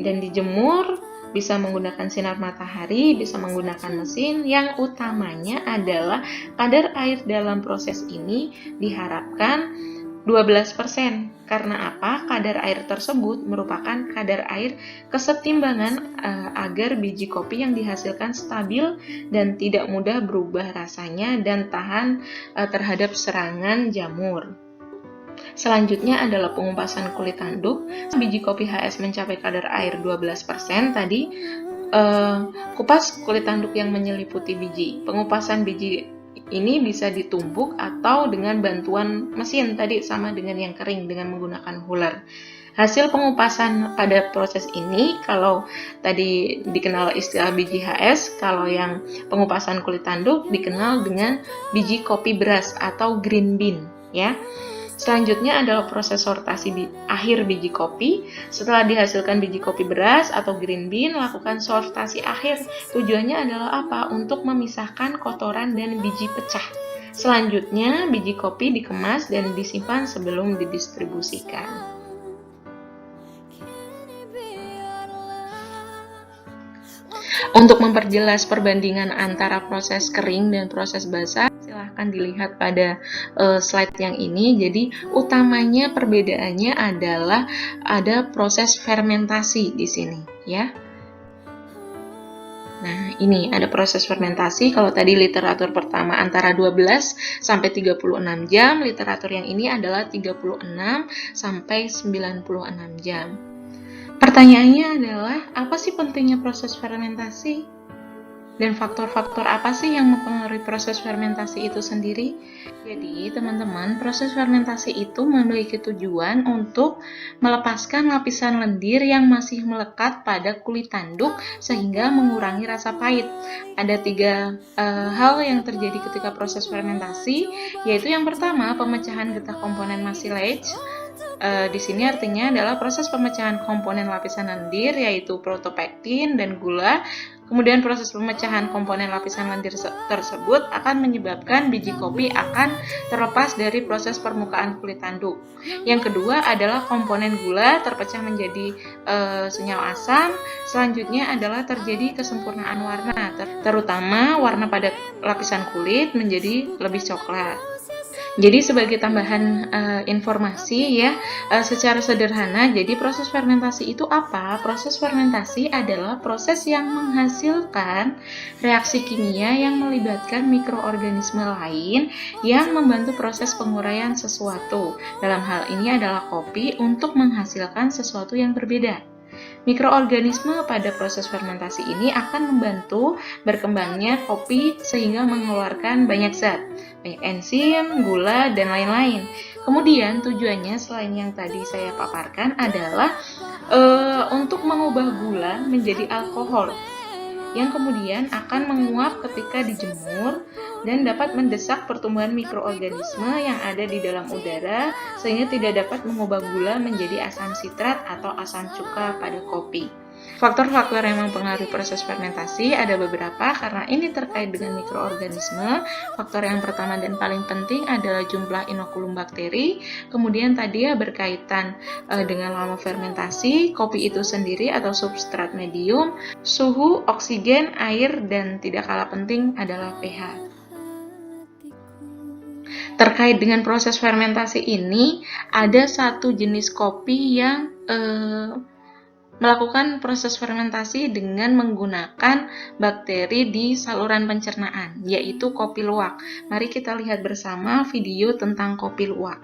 dan dijemur, bisa menggunakan sinar matahari, bisa menggunakan mesin. Yang utamanya adalah kadar air dalam proses ini diharapkan 12%. Karena apa? Kadar air tersebut merupakan kadar air kesetimbangan agar biji kopi yang dihasilkan stabil dan tidak mudah berubah rasanya dan tahan terhadap serangan jamur. Selanjutnya adalah pengupasan kulit tanduk. Biji kopi HS mencapai kadar air 12% tadi. Kupas kulit tanduk yang menyeliputi biji. Pengupasan biji ini bisa ditumbuk atau dengan bantuan mesin tadi, sama dengan yang kering dengan menggunakan huler. Hasil pengupasan pada proses ini, kalau tadi dikenal istilah biji HS, kalau yang pengupasan kulit tanduk dikenal dengan biji kopi beras atau green bean ya. Selanjutnya adalah proses sortasi akhir biji kopi. Setelah dihasilkan biji kopi beras atau green bean, lakukan sortasi akhir. Tujuannya adalah apa? Untuk memisahkan kotoran dan biji pecah. Selanjutnya, biji kopi dikemas dan disimpan sebelum didistribusikan. Untuk memperjelas perbandingan antara proses kering dan proses basah, silahkan dilihat pada slide yang ini. Jadi utamanya perbedaannya adalah ada proses fermentasi di sini ya. Nah, ini ada proses fermentasi. Kalau tadi literatur pertama antara 12 sampai 36 jam, literatur yang ini adalah 36 sampai 96 jam. Pertanyaannya adalah, apa sih pentingnya proses fermentasi? Dan faktor-faktor apa sih yang mempengaruhi proses fermentasi itu sendiri? Jadi, teman-teman, proses fermentasi itu memiliki tujuan untuk melepaskan lapisan lendir yang masih melekat pada kulit tanduk sehingga mengurangi rasa pahit. Ada 3 hal yang terjadi ketika proses fermentasi, yaitu yang pertama, pemecahan getah komponen mucilage. Di sini artinya adalah proses pemecahan komponen lapisan lendir yaitu protopektin dan gula. Kemudian proses pemecahan komponen lapisan lendir tersebut akan menyebabkan biji kopi akan terlepas dari proses permukaan kulit tanduk. Yang kedua adalah komponen gula terpecah menjadi senyawa asam. Selanjutnya adalah terjadi kesempurnaan warna, terutama warna pada lapisan kulit menjadi lebih coklat. Jadi sebagai tambahan informasi ya, secara sederhana, jadi proses fermentasi itu apa? Proses fermentasi adalah proses yang menghasilkan reaksi kimia yang melibatkan mikroorganisme lain yang membantu proses penguraian sesuatu. Dalam hal ini adalah kopi untuk menghasilkan sesuatu yang berbeda. Mikroorganisme pada proses fermentasi ini akan membantu berkembangnya kopi sehingga mengeluarkan banyak zat, banyak enzim, gula, dan lain-lain. Kemudian tujuannya selain yang tadi saya paparkan adalah untuk mengubah gula menjadi alkohol yang kemudian akan menguap ketika dijemur dan dapat mendesak pertumbuhan mikroorganisme yang ada di dalam udara sehingga tidak dapat mengubah gula menjadi asam sitrat atau asam cuka pada kopi. Faktor-faktor yang mempengaruhi proses fermentasi ada beberapa karena ini terkait dengan mikroorganisme. Faktor yang pertama dan paling penting adalah jumlah inokulum bakteri. Kemudian tadi ya berkaitan dengan lama fermentasi, kopi itu sendiri atau substrat medium, suhu, oksigen, air, dan tidak kalah penting adalah pH. Terkait dengan proses fermentasi ini, ada satu jenis kopi yang melakukan proses fermentasi dengan menggunakan bakteri di saluran pencernaan, yaitu kopi luwak. Mari kita lihat bersama video tentang kopi luwak.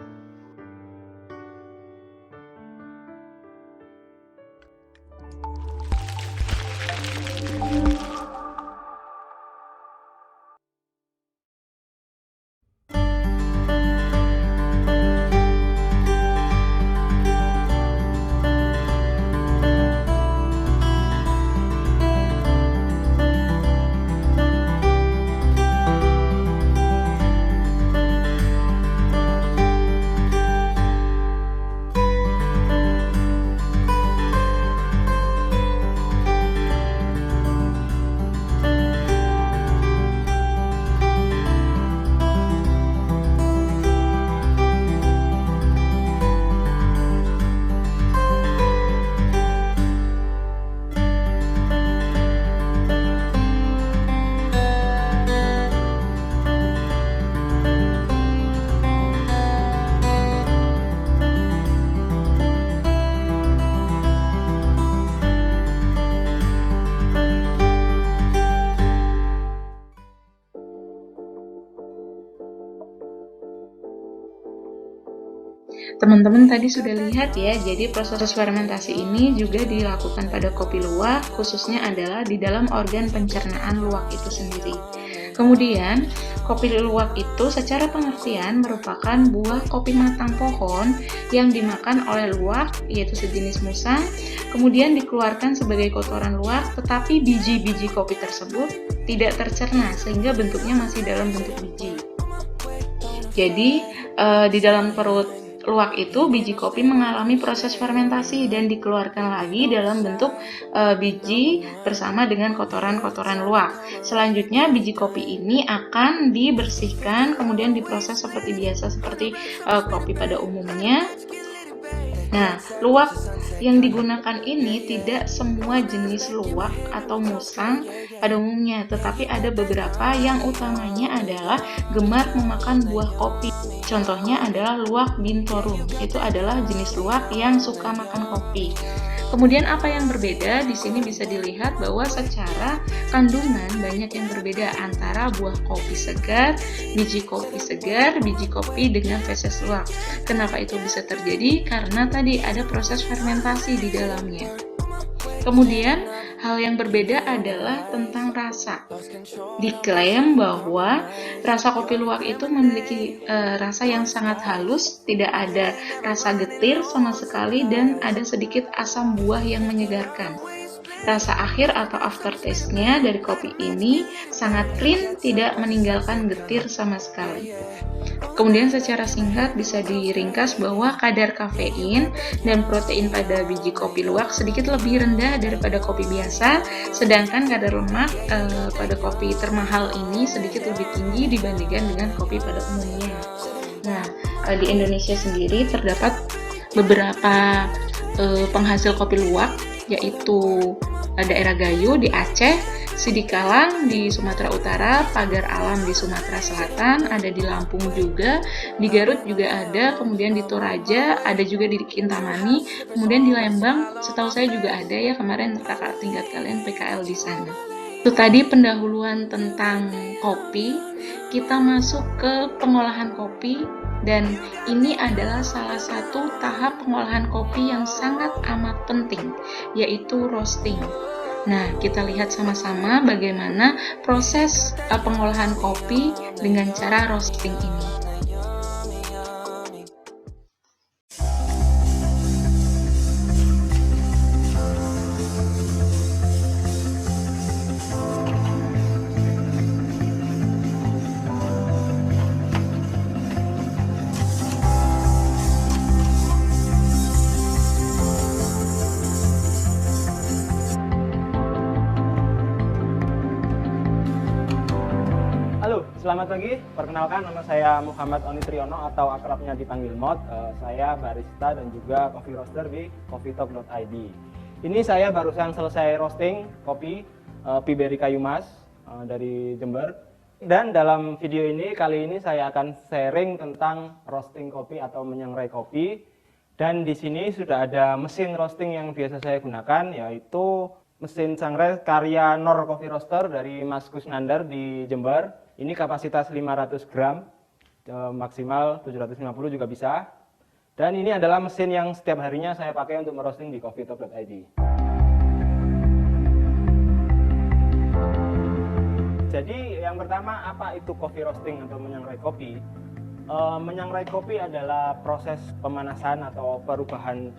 Teman-teman tadi sudah lihat ya, jadi proses fermentasi ini juga dilakukan pada kopi luwak, khususnya adalah di dalam organ pencernaan luwak itu sendiri. Kemudian, kopi luwak itu secara pengertian merupakan buah kopi matang pohon yang dimakan oleh luwak, yaitu sejenis musang, kemudian dikeluarkan sebagai kotoran luwak, tetapi biji-biji kopi tersebut tidak tercerna sehingga bentuknya masih dalam bentuk biji. Jadi, di dalam perut luwak itu biji kopi mengalami proses fermentasi dan dikeluarkan lagi dalam bentuk biji bersama dengan kotoran-kotoran luwak. Selanjutnya biji kopi ini akan dibersihkan kemudian diproses seperti biasa seperti kopi pada umumnya. Nah, luwak yang digunakan ini tidak semua jenis luwak atau musang pada umumnya, tetapi ada beberapa yang utamanya adalah gemar memakan buah kopi. Contohnya adalah luwak binturong, itu adalah jenis luwak yang suka makan kopi. Kemudian apa yang berbeda? Di sini bisa dilihat bahwa secara kandungan banyak yang berbeda antara buah kopi segar, biji kopi dengan feses luwak. Kenapa itu bisa terjadi? Karena tadi ada proses fermentasi di dalamnya. Kemudian hal yang berbeda adalah tentang rasa. Diklaim bahwa rasa kopi luwak itu memiliki rasa yang sangat halus, tidak ada rasa getir sama sekali dan ada sedikit asam buah yang menyegarkan. Rasa akhir atau aftertaste-nya dari kopi ini sangat clean, tidak meninggalkan getir sama sekali. Kemudian secara singkat bisa diringkas bahwa kadar kafein dan protein pada biji kopi luwak sedikit lebih rendah daripada kopi biasa, sedangkan kadar lemak pada kopi termahal ini sedikit lebih tinggi dibandingkan dengan kopi pada umumnya. Nah, di Indonesia sendiri terdapat beberapa penghasil kopi luwak, yaitu daerah Gayo di Aceh, Sidikalang di Sumatera Utara, Pagar Alam di Sumatera Selatan, ada di Lampung juga, di Garut juga ada, kemudian di Toraja, ada juga di Kintamani, kemudian di Lembang, setahu saya juga ada ya kemarin kakak tingkat kalian PKL di sana. Itu tadi pendahuluan tentang kopi, kita masuk ke pengolahan kopi, dan ini adalah salah satu tahap pengolahan kopi yang sangat amat penting, yaitu roasting. Nah, kita lihat sama-sama bagaimana proses pengolahan kopi dengan cara roasting ini. Halo, selamat pagi. Perkenalkan, nama saya Muhammad Oni Triyono atau akrabnya dipanggil Mod. Saya barista dan juga coffee roaster di coffeetalk.id. Ini saya barusan selesai roasting kopi Piberi Kayu Mas dari Jember. Dan dalam video ini, kali ini saya akan sharing tentang roasting kopi atau menyangrai kopi. Dan di sini sudah ada mesin roasting yang biasa saya gunakan, yaitu mesin sangrai karya Nor Coffee Roaster dari Mas Kusnandar di Jember. Ini kapasitas 500 gram, maksimal 750 juga bisa. Dan ini adalah mesin yang setiap harinya saya pakai untuk merosting di coffeetalk.id. Jadi yang pertama, apa itu coffee roasting atau menyangrai kopi? Menyangrai kopi adalah proses pemanasan atau perubahan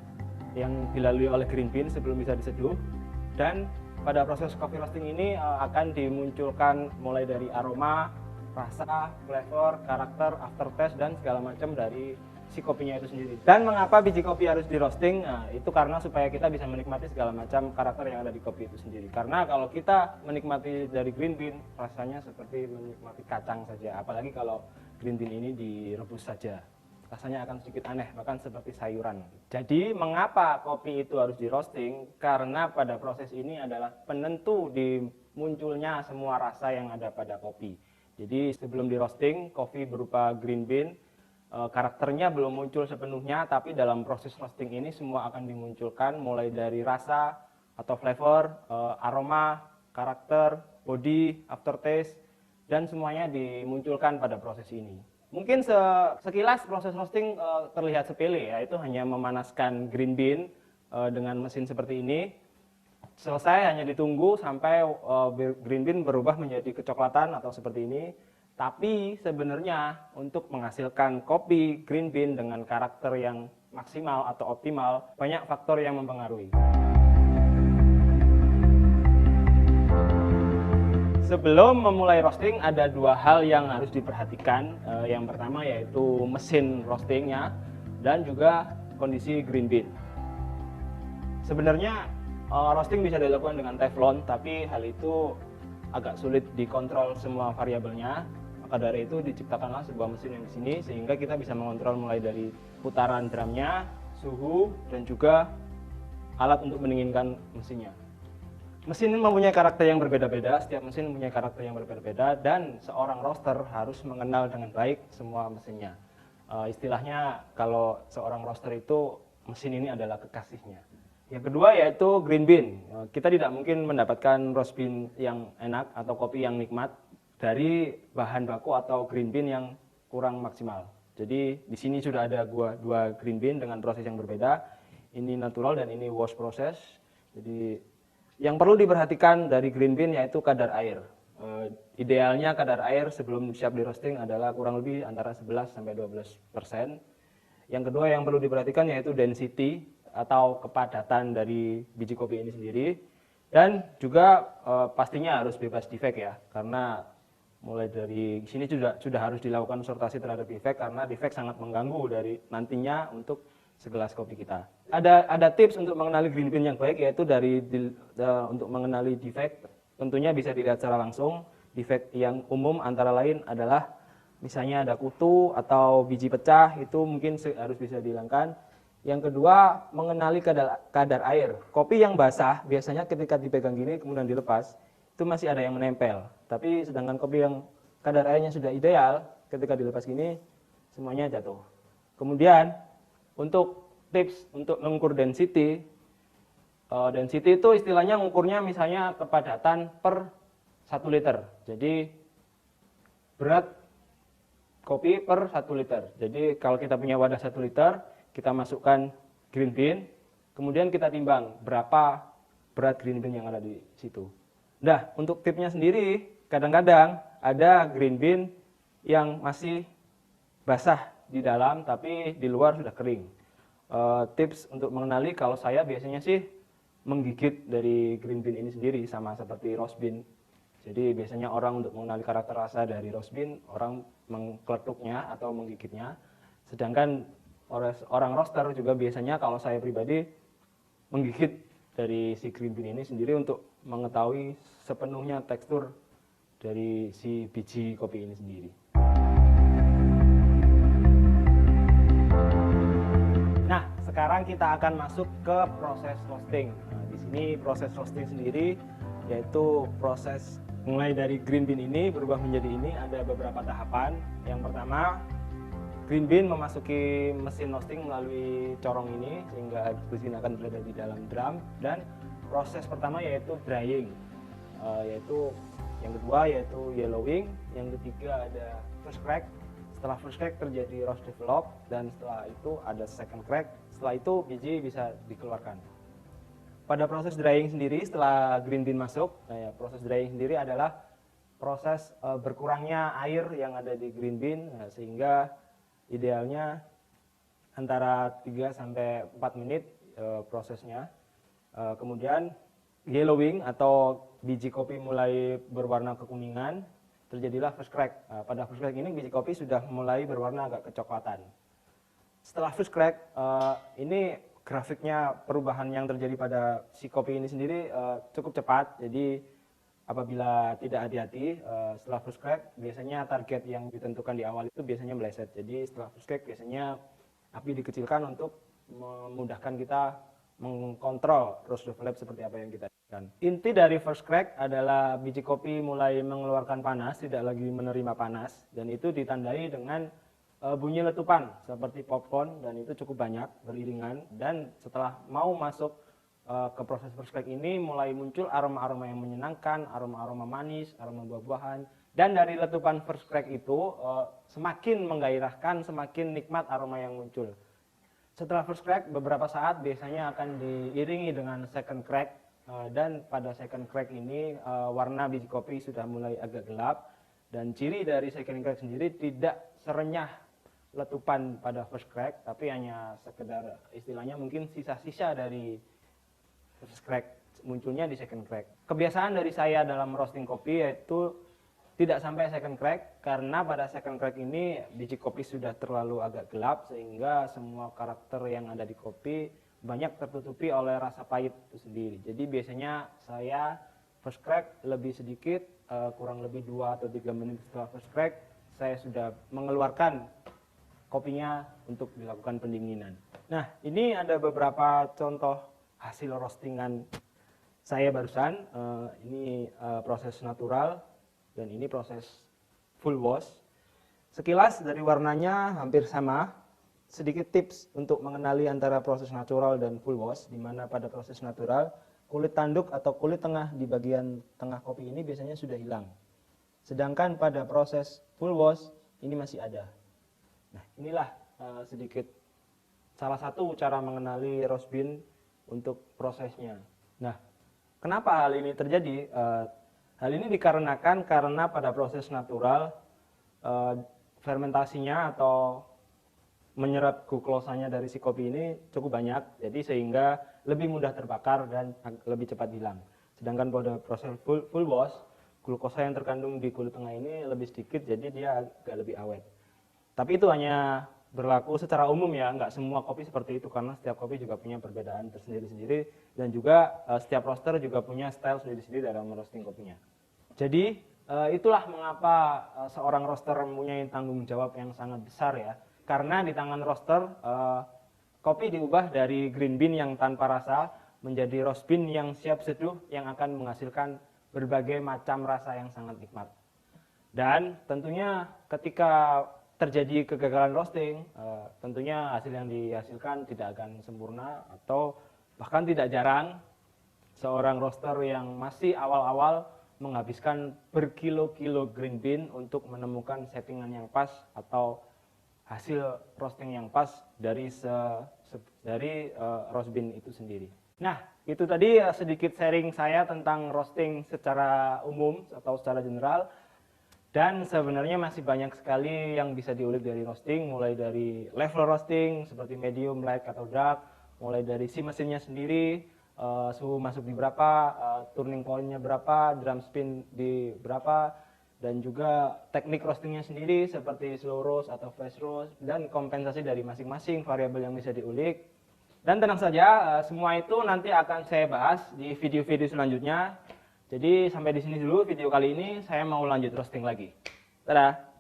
yang dilalui oleh green bean sebelum bisa diseduh. Dan pada proses coffee roasting ini akan dimunculkan mulai dari aroma, rasa, flavor, karakter, aftertaste, dan segala macam dari si kopinya itu sendiri. Dan mengapa biji kopi harus di roasting? Nah, itu karena supaya kita bisa menikmati segala macam karakter yang ada di kopi itu sendiri. Karena kalau kita menikmati dari green bean, rasanya seperti menikmati kacang saja. Apalagi kalau green bean ini direbus saja. Rasanya akan sedikit aneh, bahkan seperti sayuran. Jadi mengapa kopi itu harus di roasting? Karena pada proses ini adalah penentu di munculnya semua rasa yang ada pada kopi. Jadi sebelum di roasting, kopi berupa green bean, karakternya belum muncul sepenuhnya, tapi dalam proses roasting ini semua akan dimunculkan mulai dari rasa atau flavor, aroma, karakter, body, aftertaste, dan semuanya dimunculkan pada proses ini. Mungkin sekilas proses roasting terlihat sepele, yaitu hanya memanaskan green bean dengan mesin seperti ini. Selesai, hanya ditunggu sampai green bean berubah menjadi kecoklatan atau seperti ini. Tapi sebenarnya untuk menghasilkan kopi green bean dengan karakter yang maksimal atau optimal, banyak faktor yang mempengaruhi. Sebelum memulai roasting, ada dua hal yang harus diperhatikan. Yang pertama yaitu mesin roastingnya dan juga kondisi green bean. Sebenarnya roasting bisa dilakukan dengan teflon, tapi hal itu agak sulit dikontrol semua variabelnya. Maka dari itu diciptakanlah sebuah mesin yang di sini sehingga kita bisa mengontrol mulai dari putaran drumnya, suhu, dan juga alat untuk mendinginkan mesinnya. Mesin mempunyai karakter yang berbeda-beda, setiap mesin mempunyai karakter yang berbeda-beda, dan seorang roaster harus mengenal dengan baik semua mesinnya. Istilahnya kalau seorang roaster itu, mesin ini adalah kekasihnya. Yang kedua yaitu green bean. Kita tidak mungkin mendapatkan roast bean yang enak atau kopi yang nikmat dari bahan baku atau green bean yang kurang maksimal. Jadi di sini sudah ada dua green bean dengan proses yang berbeda. Ini natural dan ini wash proses. Jadi yang perlu diperhatikan dari green bean yaitu kadar air. Idealnya kadar air sebelum siap di roasting adalah kurang lebih antara 11-12%. Yang kedua yang perlu diperhatikan yaitu density atau kepadatan dari biji kopi ini sendiri. Dan juga pastinya harus bebas defek ya, karena mulai dari sini sudah harus dilakukan sortasi terhadap defek karena defek sangat mengganggu dari nantinya untuk segelas kopi kita. Ada tips untuk mengenali green bean yang baik, yaitu untuk mengenali defek tentunya bisa dilihat secara langsung. Defek yang umum antara lain adalah misalnya ada kutu atau biji pecah, itu mungkin harus bisa dihilangkan. Yang kedua, mengenali kadar air. Kopi yang basah biasanya ketika dipegang gini kemudian dilepas, itu masih ada yang menempel. Tapi sedangkan kopi yang kadar airnya sudah ideal, ketika dilepas gini semuanya jatuh. Kemudian untuk tips untuk mengukur density, density itu istilahnya mengukurnya misalnya kepadatan per 1 liter. Jadi berat kopi per 1 liter. Jadi kalau kita punya wadah 1 liter, kita masukkan green bean, kemudian kita timbang berapa berat green bean yang ada di situ. Nah, untuk tipnya sendiri, kadang-kadang ada green bean yang masih basah di dalam, tapi di luar sudah kering. Tips untuk mengenali, kalau saya biasanya sih menggigit dari green bean ini sendiri, sama seperti roast bean. Jadi biasanya orang untuk mengenali karakter rasa dari roast bean, orang mengkeletuknya atau menggigitnya. Sedangkan orang roaster juga biasanya, kalau saya pribadi, menggigit dari si green bean ini sendiri untuk mengetahui sepenuhnya tekstur dari si biji kopi ini sendiri. Nah, sekarang kita akan masuk ke proses roasting. Nah, di sini proses roasting sendiri yaitu proses mulai dari green bean ini berubah menjadi ini, ada beberapa tahapan. Yang pertama, green bean memasuki mesin roasting melalui corong ini sehingga green akan berada di dalam drum. Dan proses pertama yaitu drying, yaitu yang kedua yaitu yellowing, yang ketiga ada first crack. Setelah first crack terjadi roast develop, dan setelah itu ada second crack. Setelah itu biji bisa dikeluarkan. Pada proses drying sendiri setelah green bean masuk, proses drying sendiri adalah proses berkurangnya air yang ada di green bean, sehingga idealnya antara 3 sampai 4 menit prosesnya. Kemudian yellowing atau biji kopi mulai berwarna kekuningan, terjadilah first crack. Pada first crack ini biji kopi sudah mulai berwarna agak kecoklatan. Setelah first crack, ini grafiknya perubahan yang terjadi pada si kopi ini sendiri cukup cepat. Jadi apabila tidak hati-hati, setelah first crack biasanya target yang ditentukan di awal itu biasanya meleset. Jadi setelah first crack biasanya api dikecilkan untuk memudahkan kita mengkontrol roast develop seperti apa yang kita inginkan. Inti dari first crack adalah biji kopi mulai mengeluarkan panas, tidak lagi menerima panas, dan itu ditandai dengan bunyi letupan seperti popcorn, dan itu cukup banyak beriringan. Dan setelah mau masuk ke proses first crack ini mulai muncul aroma-aroma yang menyenangkan, aroma-aroma manis, aroma buah-buahan. Dan dari letupan first crack itu semakin menggairahkan, semakin nikmat aroma yang muncul. Setelah first crack beberapa saat biasanya akan diiringi dengan second crack, dan pada second crack ini warna biji kopi sudah mulai agak gelap. Dan ciri dari second crack sendiri tidak serenyah letupan pada first crack, tapi hanya sekedar istilahnya mungkin sisa-sisa dari first crack munculnya di second crack. Kebiasaan dari saya dalam roasting kopi yaitu tidak sampai second crack, karena pada second crack ini biji kopi sudah terlalu agak gelap sehingga semua karakter yang ada di kopi banyak tertutupi oleh rasa pahit itu sendiri. Jadi biasanya saya first crack lebih sedikit, kurang lebih 2 atau 3 menit setelah first crack saya sudah mengeluarkan kopinya untuk dilakukan pendinginan. Nah, ini ada beberapa contoh hasil roastingan saya barusan. Ini proses natural dan ini proses full wash. Sekilas dari warnanya hampir sama. Sedikit tips untuk mengenali antara proses natural dan full wash, di mana pada proses natural kulit tanduk atau kulit tengah di bagian tengah kopi ini biasanya sudah hilang. Sedangkan pada proses full wash ini masih ada. Nah, inilah sedikit salah satu cara mengenali roast bean untuk prosesnya. Nah, kenapa hal ini terjadi? Hal ini dikarenakan karena pada proses natural fermentasinya atau menyerap glukosanya dari si kopi ini cukup banyak, jadi sehingga lebih mudah terbakar dan lebih cepat hilang. Sedangkan pada proses full wash, glukosa yang terkandung di kulit tengah ini lebih sedikit, jadi dia agak lebih awet. Tapi itu hanya berlaku secara umum ya, nggak semua kopi seperti itu, karena setiap kopi juga punya perbedaan tersendiri-sendiri, dan juga setiap roaster juga punya style sendiri-sendiri dalam merosting kopinya. Jadi itulah mengapa seorang roaster mempunyai tanggung jawab yang sangat besar ya, karena di tangan roaster kopi diubah dari green bean yang tanpa rasa menjadi roast bean yang siap seduh, yang akan menghasilkan berbagai macam rasa yang sangat nikmat. Dan tentunya ketika terjadi kegagalan roasting, tentunya hasil yang dihasilkan tidak akan sempurna, atau bahkan tidak jarang seorang roaster yang masih awal-awal menghabiskan berkilo-kilo green bean untuk menemukan settingan yang pas atau hasil roasting yang pas dari roast bean itu sendiri. Nah, itu tadi sedikit sharing saya tentang roasting secara umum atau secara general. Dan sebenarnya masih banyak sekali yang bisa diulik dari roasting, mulai dari level roasting seperti medium, light, atau dark, mulai dari si mesinnya sendiri, suhu masuk di berapa, turning point-nya berapa, drum spin di berapa, dan juga teknik roastingnya sendiri seperti slow roast atau fast roast, dan kompensasi dari masing-masing variabel yang bisa diulik. Dan tenang saja, semua itu nanti akan saya bahas di video-video selanjutnya. Jadi sampai di sini dulu video kali ini, saya mau lanjut roasting lagi. Dadah!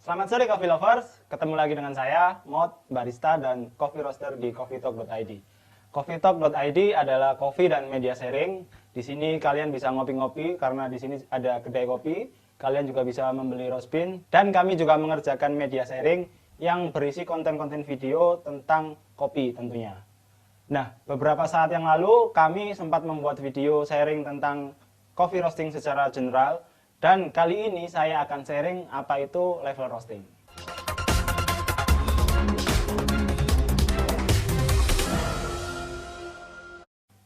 Selamat sore Coffee Lovers, ketemu lagi dengan saya, Mod, barista dan coffee roaster di coffeetalk.id. Coffeetalk.id adalah coffee dan media sharing. Di sini kalian bisa ngopi-ngopi karena di sini ada kedai kopi. Kalian juga bisa membeli roast bean, dan kami juga mengerjakan media sharing yang berisi konten-konten video tentang kopi tentunya. Nah, beberapa saat yang lalu kami sempat membuat video sharing tentang coffee roasting secara general. Dan kali ini saya akan sharing apa itu level roasting.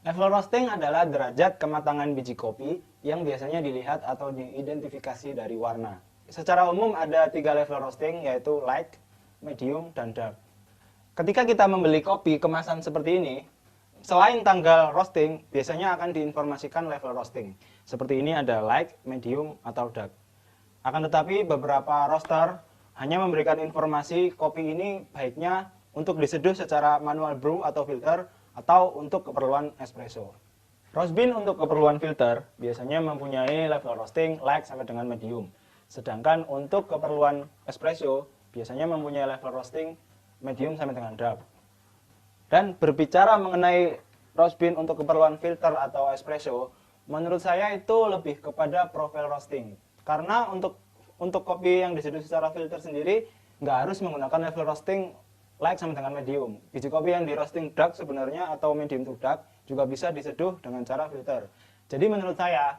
Level roasting adalah derajat kematangan biji kopi yang biasanya dilihat atau diidentifikasi dari warna. Secara umum ada 3 level roasting, yaitu light, medium, dan dark. Ketika kita membeli kopi kemasan seperti ini, selain tanggal roasting, biasanya akan diinformasikan level roasting. Seperti ini ada light, medium, atau dark. Akan tetapi beberapa roaster hanya memberikan informasi kopi ini baiknya untuk diseduh secara manual brew atau filter, atau untuk keperluan espresso. Roast bean untuk keperluan filter biasanya mempunyai level roasting light sampai dengan medium. Sedangkan untuk keperluan espresso biasanya mempunyai level roasting medium sampai dengan dark. Dan berbicara mengenai roast bean untuk keperluan filter atau espresso, menurut saya itu lebih kepada profile roasting. Karena untuk kopi yang diseduh secara filter sendiri, nggak harus menggunakan level roasting light sama dengan medium. Biji kopi yang di roasting dark sebenarnya atau medium to dark juga bisa diseduh dengan cara filter. Jadi menurut saya,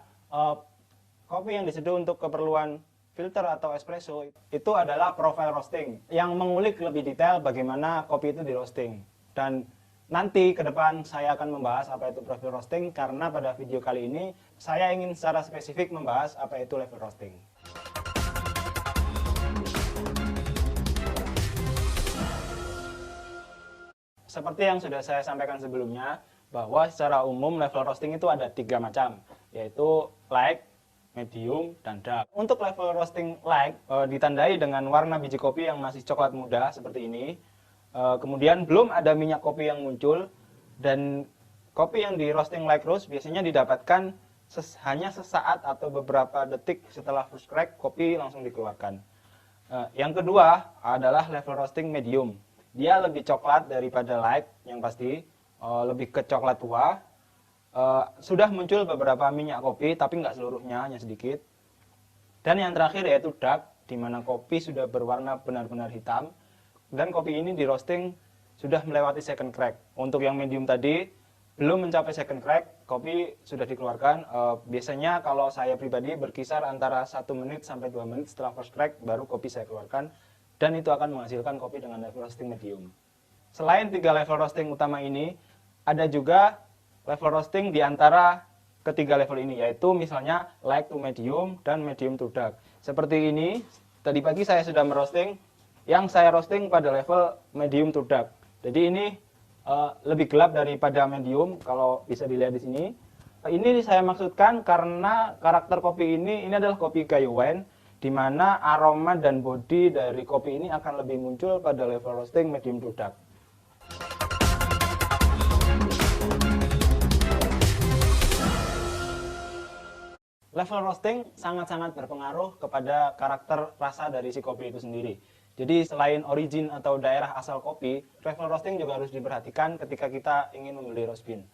kopi yang diseduh untuk keperluan filter atau espresso itu adalah profile roasting yang mengulik lebih detail bagaimana kopi itu di roasting. Dan nanti ke depan saya akan membahas apa itu profile roasting, karena pada video kali ini saya ingin secara spesifik membahas apa itu level roasting. Seperti yang sudah saya sampaikan sebelumnya, bahwa secara umum level roasting itu ada 3 macam, yaitu light, medium, dan dark. Untuk level roasting light ditandai dengan warna biji kopi yang masih coklat muda seperti ini. Kemudian belum ada minyak kopi yang muncul, dan kopi yang di roasting light roast biasanya didapatkan hanya sesaat atau beberapa detik setelah first crack, kopi langsung dikeluarkan. Yang kedua adalah level roasting medium. Dia lebih coklat daripada light, yang pasti lebih ke coklat tua. Sudah muncul beberapa minyak kopi, tapi nggak seluruhnya, hanya sedikit. Dan yang terakhir yaitu dark, di mana kopi sudah berwarna benar-benar hitam. Dan kopi ini di roasting sudah melewati second crack. Untuk yang medium tadi, belum mencapai second crack, kopi sudah dikeluarkan. Biasanya kalau saya pribadi berkisar antara 1 menit sampai 2 menit setelah first crack, baru kopi saya keluarkan. Dan itu akan menghasilkan kopi dengan level roasting medium. Selain 3 level roasting utama ini, ada juga level roasting di antara ketiga level ini, yaitu misalnya light to medium dan medium to dark. Seperti ini, tadi pagi saya sudah merosting, yang saya roasting pada level medium to dark. Jadi ini lebih gelap daripada medium, kalau bisa dilihat di sini. Ini saya maksudkan karena karakter kopi ini adalah kopi kayu wen, di mana aroma dan body dari kopi ini akan lebih muncul pada level roasting medium to dark. Level roasting sangat-sangat berpengaruh kepada karakter rasa dari si kopi itu sendiri. Jadi selain origin atau daerah asal kopi, level roasting juga harus diperhatikan ketika kita ingin membeli roast bean.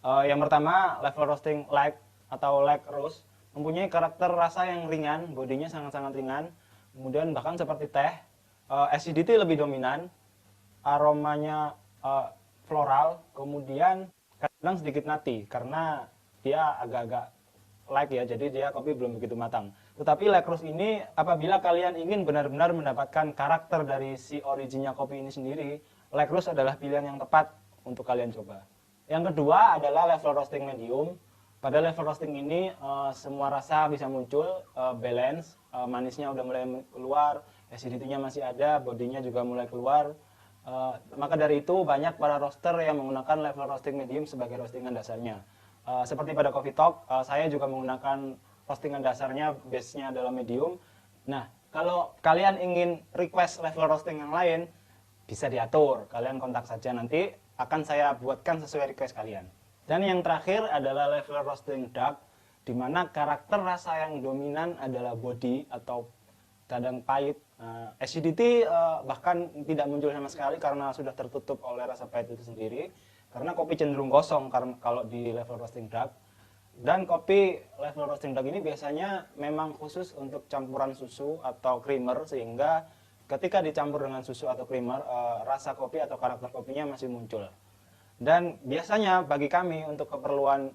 Yang pertama, level roasting light atau light roast mempunyai karakter rasa yang ringan, bodinya sangat-sangat ringan. Kemudian bahkan seperti teh, acidity lebih dominan, aromanya floral, kemudian kadang sedikit nutty karena dia agak-agak light ya, jadi dia kopi belum begitu matang. Tetapi light roast ini, apabila kalian ingin benar-benar mendapatkan karakter dari si originnya kopi ini sendiri, light roast adalah pilihan yang tepat untuk kalian coba. Yang kedua adalah level roasting medium. Pada level roasting ini semua rasa bisa muncul, balance, manisnya udah mulai keluar, acidity-nya masih ada, bodinya juga mulai keluar. Maka dari itu banyak para roaster yang menggunakan level roasting medium sebagai roastingan dasarnya. Seperti pada Coffee Talk, saya juga menggunakan roastingan dasarnya, base-nya adalah medium. Nah, kalau kalian ingin request level roasting yang lain, bisa diatur. Kalian kontak saja, nanti akan saya buatkan sesuai request kalian. Dan yang terakhir adalah level roasting dark, di mana karakter rasa yang dominan adalah body atau kadang pahit. Acidity bahkan tidak muncul sama sekali karena sudah tertutup oleh rasa pahit itu sendiri. Karena kopi cenderung kosong kalau di level roasting dark. Dan kopi level roasting dark ini biasanya memang khusus untuk campuran susu atau creamer, sehingga ketika dicampur dengan susu atau creamer, rasa kopi atau karakter kopinya masih muncul. Dan biasanya bagi kami untuk keperluan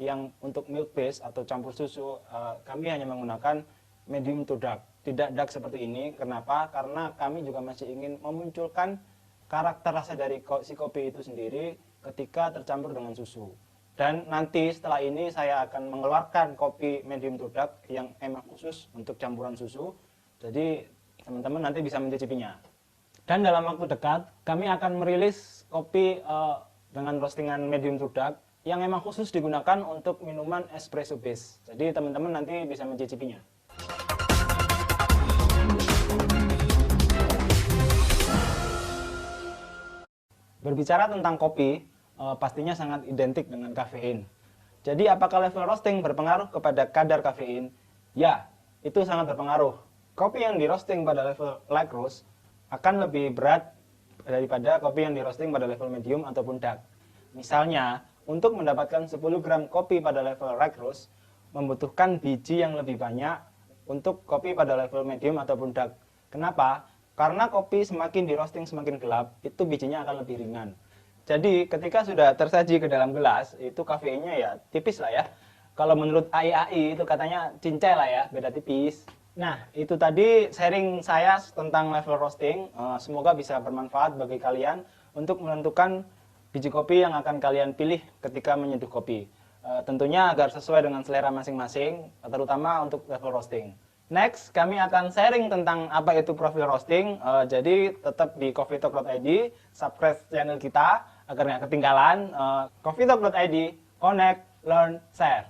yang untuk milk base atau campur susu, kami hanya menggunakan medium to dark. Tidak dark seperti ini. Kenapa? Karena kami juga masih ingin memunculkan karakter rasa dari si kopi itu sendiri ketika tercampur dengan susu. Dan nanti setelah ini saya akan mengeluarkan kopi medium to dark yang emang khusus untuk campuran susu. Jadi teman-teman nanti bisa mencicipinya. Dan dalam waktu dekat kami akan merilis kopi dengan roastingan medium to dark yang emang khusus digunakan untuk minuman espresso base. Jadi teman-teman nanti bisa mencicipinya. Berbicara tentang kopi, pastinya sangat identik dengan kafein. Jadi apakah level roasting berpengaruh kepada kadar kafein? Ya, itu sangat berpengaruh. Kopi yang di roasting pada level light roast akan lebih berat daripada kopi yang di roasting pada level medium ataupun dark. Misalnya, untuk mendapatkan 10 gram kopi pada level light roast, membutuhkan biji yang lebih banyak untuk kopi pada level medium ataupun dark. Kenapa? Karena kopi semakin di roasting semakin gelap, itu bijinya akan lebih ringan. Jadi ketika sudah tersaji ke dalam gelas, itu kafeinnya ya tipis lah ya. Kalau menurut AIAI itu katanya cincai lah ya, beda tipis. Nah, itu tadi sharing saya tentang level roasting. Semoga bisa bermanfaat bagi kalian untuk menentukan biji kopi yang akan kalian pilih ketika menyeduh kopi. Tentunya agar sesuai dengan selera masing-masing, terutama untuk level roasting. Next, kami akan sharing tentang apa itu profil roasting. Jadi tetap di coffeetalk.id, subscribe channel kita agar nggak ketinggalan. Coffeetalk.id, connect, learn, share.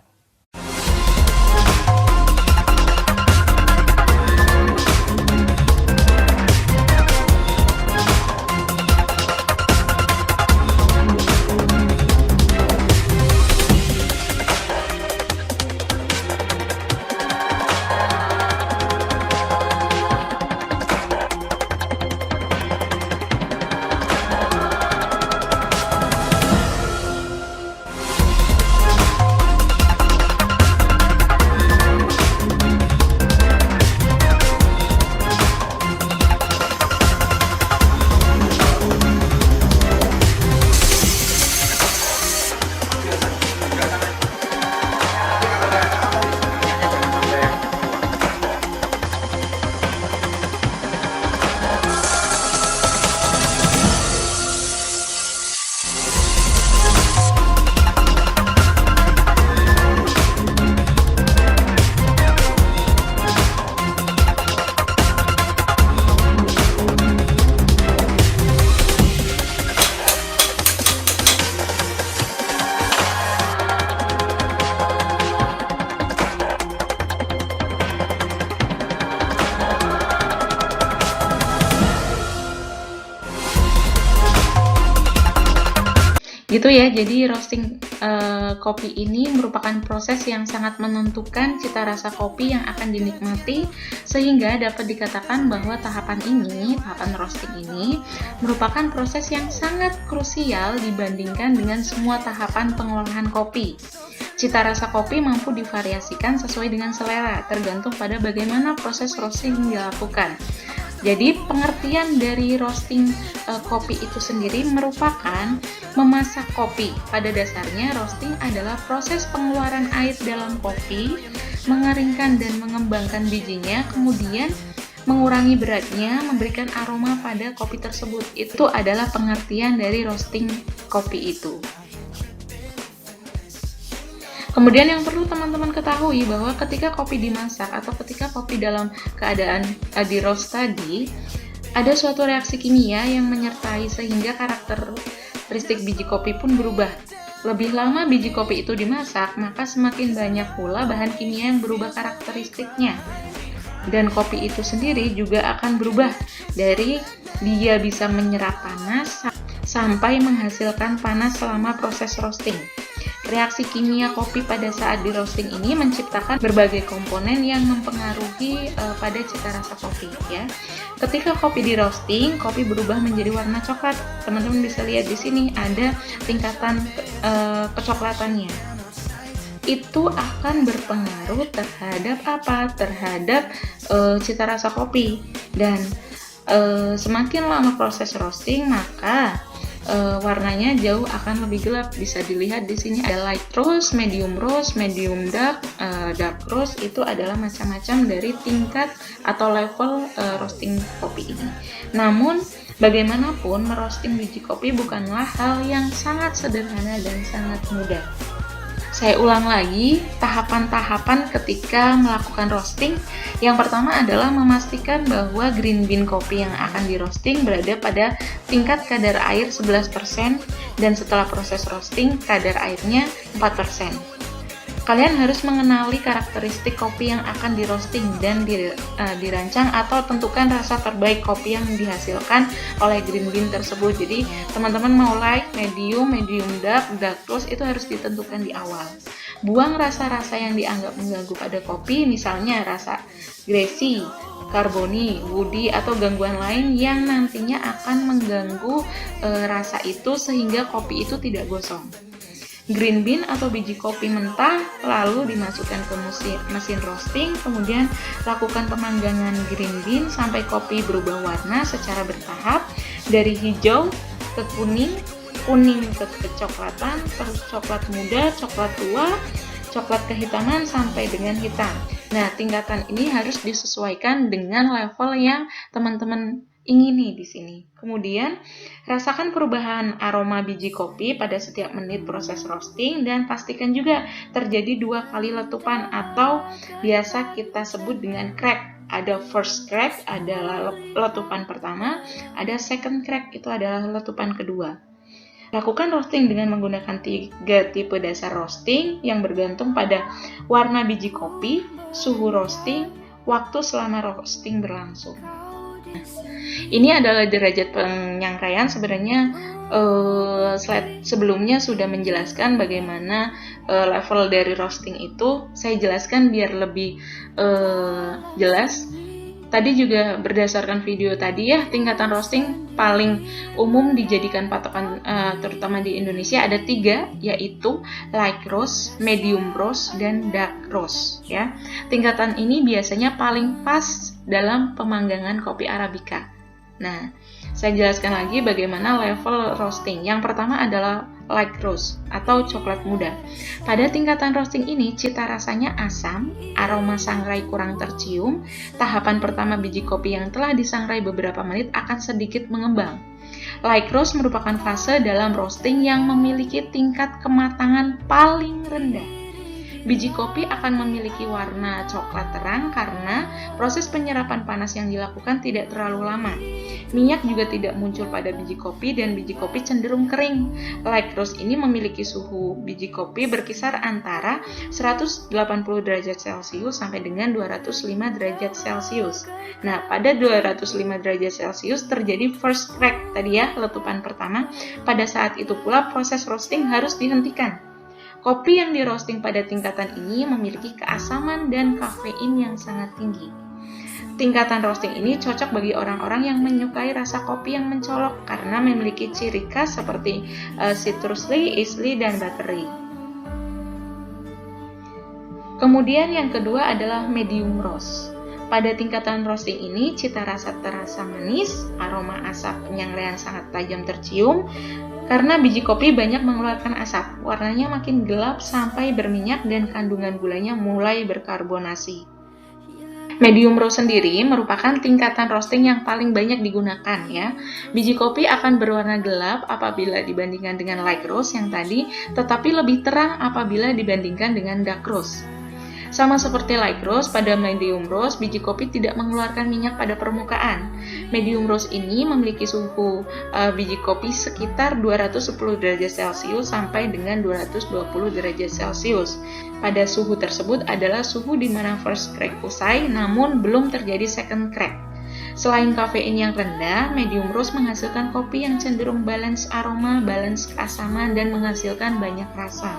Gitu ya, jadi roasting kopi ini merupakan proses yang sangat menentukan cita rasa kopi yang akan dinikmati, sehingga dapat dikatakan bahwa tahapan roasting ini merupakan proses yang sangat krusial dibandingkan dengan semua tahapan pengolahan kopi. Cita rasa kopi mampu divariasikan sesuai dengan selera, tergantung pada bagaimana proses roasting dilakukan. Jadi pengertian dari roasting kopi itu sendiri merupakan memasak kopi. Pada dasarnya roasting adalah proses pengeluaran air dalam kopi, mengeringkan dan mengembangkan bijinya, kemudian mengurangi beratnya, memberikan aroma pada kopi tersebut. Itu adalah pengertian dari roasting kopi itu. Kemudian yang perlu teman-teman ketahui bahwa ketika kopi dimasak atau ketika kopi dalam keadaan di roast tadi, ada suatu reaksi kimia yang menyertai sehingga karakteristik biji kopi pun berubah. Lebih lama biji kopi itu dimasak, maka semakin banyak pula bahan kimia yang berubah karakteristiknya. Dan kopi itu sendiri juga akan berubah dari dia bisa menyerap panas sampai menghasilkan panas selama proses roasting. Reaksi kimia kopi pada saat di roasting ini menciptakan berbagai komponen yang mempengaruhi pada cita rasa kopi ya. Ketika kopi di roasting, kopi berubah menjadi warna coklat. Teman-teman bisa lihat di sini ada tingkatan kecoklatannya. Itu akan berpengaruh terhadap apa? Terhadap cita rasa kopi. Dan semakin lama proses roasting, maka warnanya jauh akan lebih gelap. Bisa dilihat di sini ada light roast, medium dark, dark roast. Itu adalah macam-macam dari tingkat atau level roasting kopi ini. Namun bagaimanapun merosting biji kopi bukanlah hal yang sangat sederhana dan sangat mudah. Saya ulang lagi tahapan-tahapan ketika melakukan roasting. Yang pertama adalah memastikan bahwa green bean kopi yang akan di roasting berada pada tingkat kadar air 11% dan setelah proses roasting kadar airnya 4%. Kalian harus mengenali karakteristik kopi yang akan di roasting dan dirancang atau tentukan rasa terbaik kopi yang dihasilkan oleh green bean tersebut. Jadi teman-teman mau light, medium dark, dark roast itu harus ditentukan di awal. Buang rasa-rasa yang dianggap mengganggu pada kopi, misalnya rasa greasy, karboni, woody, atau gangguan lain yang nantinya akan mengganggu rasa itu sehingga kopi itu tidak gosong. Green bean atau biji kopi mentah lalu dimasukkan ke mesin roasting, kemudian lakukan pemanggangan green bean sampai kopi berubah warna secara bertahap dari hijau ke kuning ke kecoklatan, terus coklat muda, coklat tua, coklat kehitaman sampai dengan hitam. Nah, tingkatan ini harus disesuaikan dengan level yang teman-teman ingini di sini. Kemudian, rasakan perubahan aroma biji kopi pada setiap menit proses roasting dan pastikan juga terjadi 2 kali letupan atau biasa kita sebut dengan crack. Ada first crack, adalah letupan pertama, ada second crack, itu adalah letupan kedua. Lakukan roasting dengan menggunakan 3 tipe dasar roasting yang bergantung pada warna biji kopi, suhu roasting, waktu selama roasting berlangsung. Ini adalah derajat penyangkaian. Sebenarnya slide sebelumnya sudah menjelaskan bagaimana level dari roasting itu. Saya jelaskan biar lebih jelas. Tadi juga berdasarkan video tadi ya, tingkatan roasting paling umum dijadikan patokan terutama di Indonesia ada 3, yaitu light roast, medium roast, dan dark roast ya. Tingkatan ini biasanya paling pas dalam pemanggangan kopi Arabica. Nah, saya jelaskan lagi bagaimana level roasting. Yang pertama adalah light roast atau coklat muda. Pada tingkatan roasting ini, cita rasanya asam, aroma sangrai kurang tercium. Tahapan pertama biji kopi yang telah disangrai beberapa menit akan sedikit mengembang. Light roast merupakan fase dalam roasting yang memiliki tingkat kematangan paling rendah. Biji kopi akan memiliki warna coklat terang karena proses penyerapan panas yang dilakukan tidak terlalu lama. Minyak juga tidak muncul pada biji kopi dan biji kopi cenderung kering. Light roast ini memiliki suhu biji kopi berkisar antara 180 derajat Celcius sampai dengan 205 derajat Celcius. Nah, pada 205 derajat Celcius terjadi first crack tadi ya, letupan pertama. Pada saat itu pula proses roasting harus dihentikan. Kopi yang di roasting pada tingkatan ini memiliki keasaman dan kafein yang sangat tinggi. Tingkatan roasting ini cocok bagi orang-orang yang menyukai rasa kopi yang mencolok karena memiliki ciri khas seperti citrusy, easy, dan buttery. Kemudian yang kedua adalah medium roast. Pada tingkatan roasting ini, cita rasa terasa manis, aroma asap penyangrean sangat tajam tercium, karena biji kopi banyak mengeluarkan asap. Warnanya makin gelap sampai berminyak dan kandungan gulanya mulai berkarbonasi. Medium roast sendiri merupakan tingkatan roasting yang paling banyak digunakan ya. Biji kopi akan berwarna gelap apabila dibandingkan dengan light roast yang tadi, tetapi lebih terang apabila dibandingkan dengan dark roast. Sama seperti light roast, pada medium roast biji kopi tidak mengeluarkan minyak pada permukaan. Medium roast ini memiliki suhu biji kopi sekitar 210 derajat Celcius sampai dengan 220 derajat Celcius. Pada suhu tersebut adalah suhu di mana first crack usai, namun belum terjadi second crack. Selain kafein yang rendah, medium roast menghasilkan kopi yang cenderung balance aroma, balance keasaman, dan menghasilkan banyak rasa.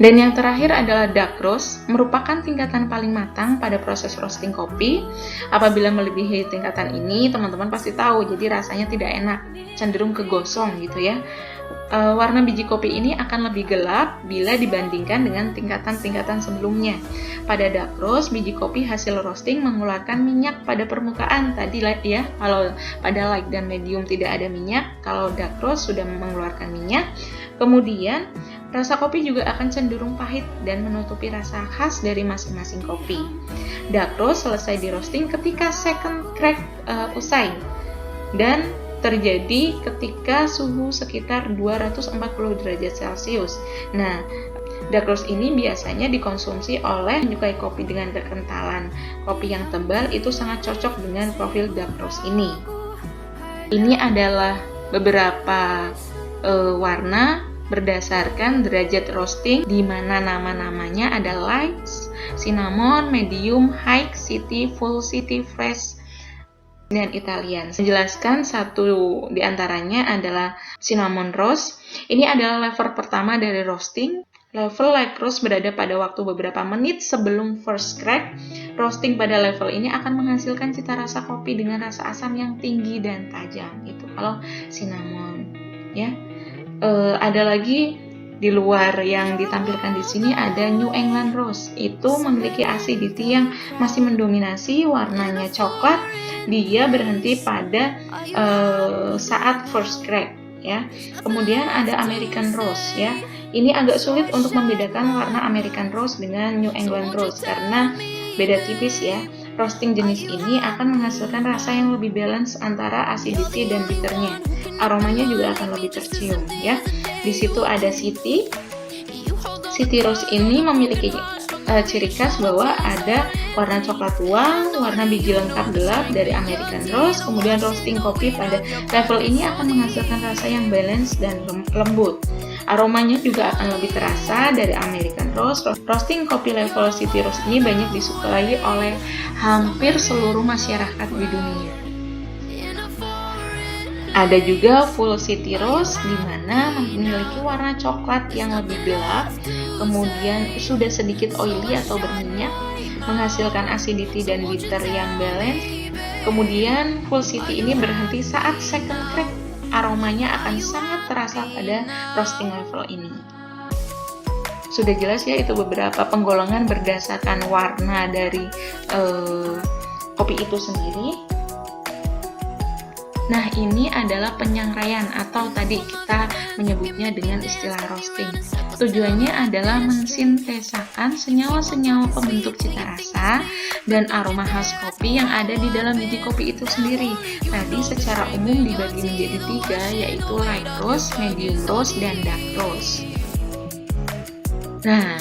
Dan yang terakhir adalah dark roast, merupakan tingkatan paling matang pada proses roasting kopi. Apabila melebihi tingkatan ini, teman-teman pasti tahu, jadi rasanya tidak enak, cenderung kegosong gitu ya. Warna biji kopi ini akan lebih gelap bila dibandingkan dengan tingkatan-tingkatan sebelumnya. Pada dark roast, biji kopi hasil roasting mengeluarkan minyak pada permukaan. Tadi ya, kalau pada light dan medium tidak ada minyak, kalau dark roast sudah mengeluarkan minyak. Kemudian, rasa kopi juga akan cenderung pahit dan menutupi rasa khas dari masing-masing kopi. Dark roast selesai di roasting ketika second crack usai dan terjadi ketika suhu sekitar 240 derajat Celcius. Nah, dark roast ini biasanya dikonsumsi oleh penyukai kopi dengan kekentalan kopi yang tebal, itu sangat cocok dengan profil dark roast ini. Ini adalah beberapa warna berdasarkan derajat roasting, di mana nama-namanya ada light, cinnamon, medium, high, city, full city, fresh, dan Italian. Menjelaskan satu di antaranya adalah cinnamon roast. Ini adalah level pertama dari roasting. Level light roast berada pada waktu beberapa menit sebelum first crack. Roasting pada level ini akan menghasilkan cita rasa kopi dengan rasa asam yang tinggi dan tajam. Itu kalau cinnamon, ya. Ada lagi di luar yang ditampilkan di sini ada New England roast. Itu memiliki acidity yang masih mendominasi, warnanya coklat. Dia berhenti pada saat first crack, ya. Kemudian ada American roast, ya. Ini agak sulit untuk membedakan warna American roast dengan New England roast karena beda tipis ya. Roasting jenis ini akan menghasilkan rasa yang lebih balance antara acidity dan bitternya. Aromanya juga akan lebih tercium, ya. Di situ ada city. City roast ini memiliki ciri khas bahwa ada warna coklat tua, warna biji lengkap gelap dari American roast. Kemudian roasting kopi pada level ini akan menghasilkan rasa yang balance dan lembut. Aromanya juga akan lebih terasa dari American roast. Roasting kopi level city roast ini banyak disukai oleh hampir seluruh masyarakat di dunia. Ada juga full city roast di mana memiliki warna coklat yang lebih gelap, kemudian sudah sedikit oily atau berminyak, menghasilkan acidity dan bitter yang balance. Kemudian full city ini berhenti saat second crack. Aromanya akan sangat terasa pada roasting level ini. Sudah jelas ya, itu beberapa penggolongan berdasarkan warna dari kopi itu sendiri. Nah, ini adalah penyangraian atau tadi kita menyebutnya dengan istilah roasting. Tujuannya adalah mensintesakan senyawa-senyawa pembentuk cita rasa dan aroma khas kopi yang ada di dalam biji kopi itu sendiri. Tadi secara umum dibagi menjadi 3, yaitu light roast, medium roast, dan dark roast. Nah,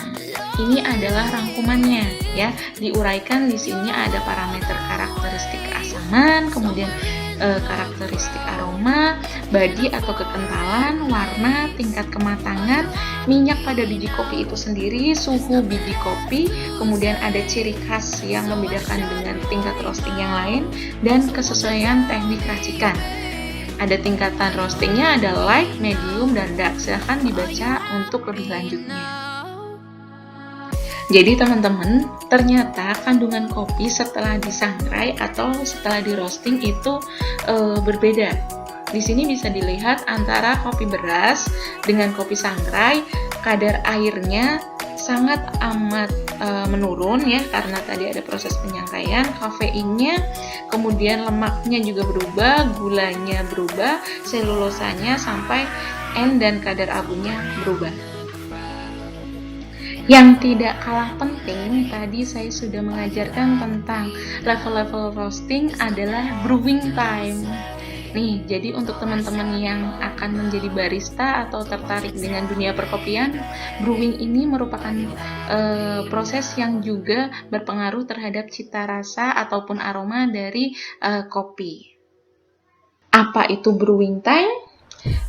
ini adalah rangkumannya ya. Diuraikan di sini ada parameter karakteristik keasaman, kemudian karakteristik aroma, badi atau kekentalan, warna, tingkat kematangan, minyak pada biji kopi itu sendiri, suhu biji kopi, kemudian ada ciri khas yang membedakan dengan tingkat roasting yang lain, dan kesesuaian teknik racikan. Ada tingkatan roastingnya, ada light, medium, dan dark. Silahkan dibaca untuk lebih lanjutnya. Jadi teman-teman, ternyata kandungan kopi setelah disangrai atau setelah di roasting itu berbeda. Di sini bisa dilihat antara kopi beras dengan kopi sangrai, kadar airnya sangat amat menurun ya, karena tadi ada proses penyangkaian, kafeinnya, kemudian lemaknya juga berubah, gulanya berubah, selulosanya sampai N dan kadar abunya berubah. Yang tidak kalah penting, tadi saya sudah mengajarkan tentang level-level roasting adalah brewing time. Nih, jadi untuk teman-teman yang akan menjadi barista atau tertarik dengan dunia perkopian, brewing ini merupakan proses yang juga berpengaruh terhadap cita rasa ataupun aroma dari kopi. Apa itu brewing time?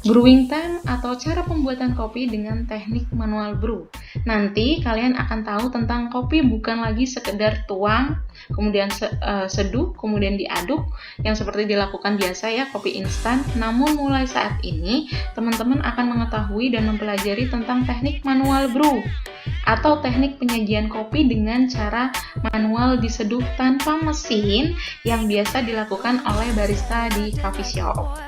Brewing time atau cara pembuatan kopi dengan teknik manual brew. Nanti kalian akan tahu tentang kopi bukan lagi sekedar tuang, kemudian seduh, kemudian diaduk yang seperti dilakukan biasa ya, kopi instan. Namun mulai saat ini teman-teman akan mengetahui dan mempelajari tentang teknik manual brew atau teknik penyajian kopi dengan cara manual diseduh tanpa mesin yang biasa dilakukan oleh barista di coffee shop.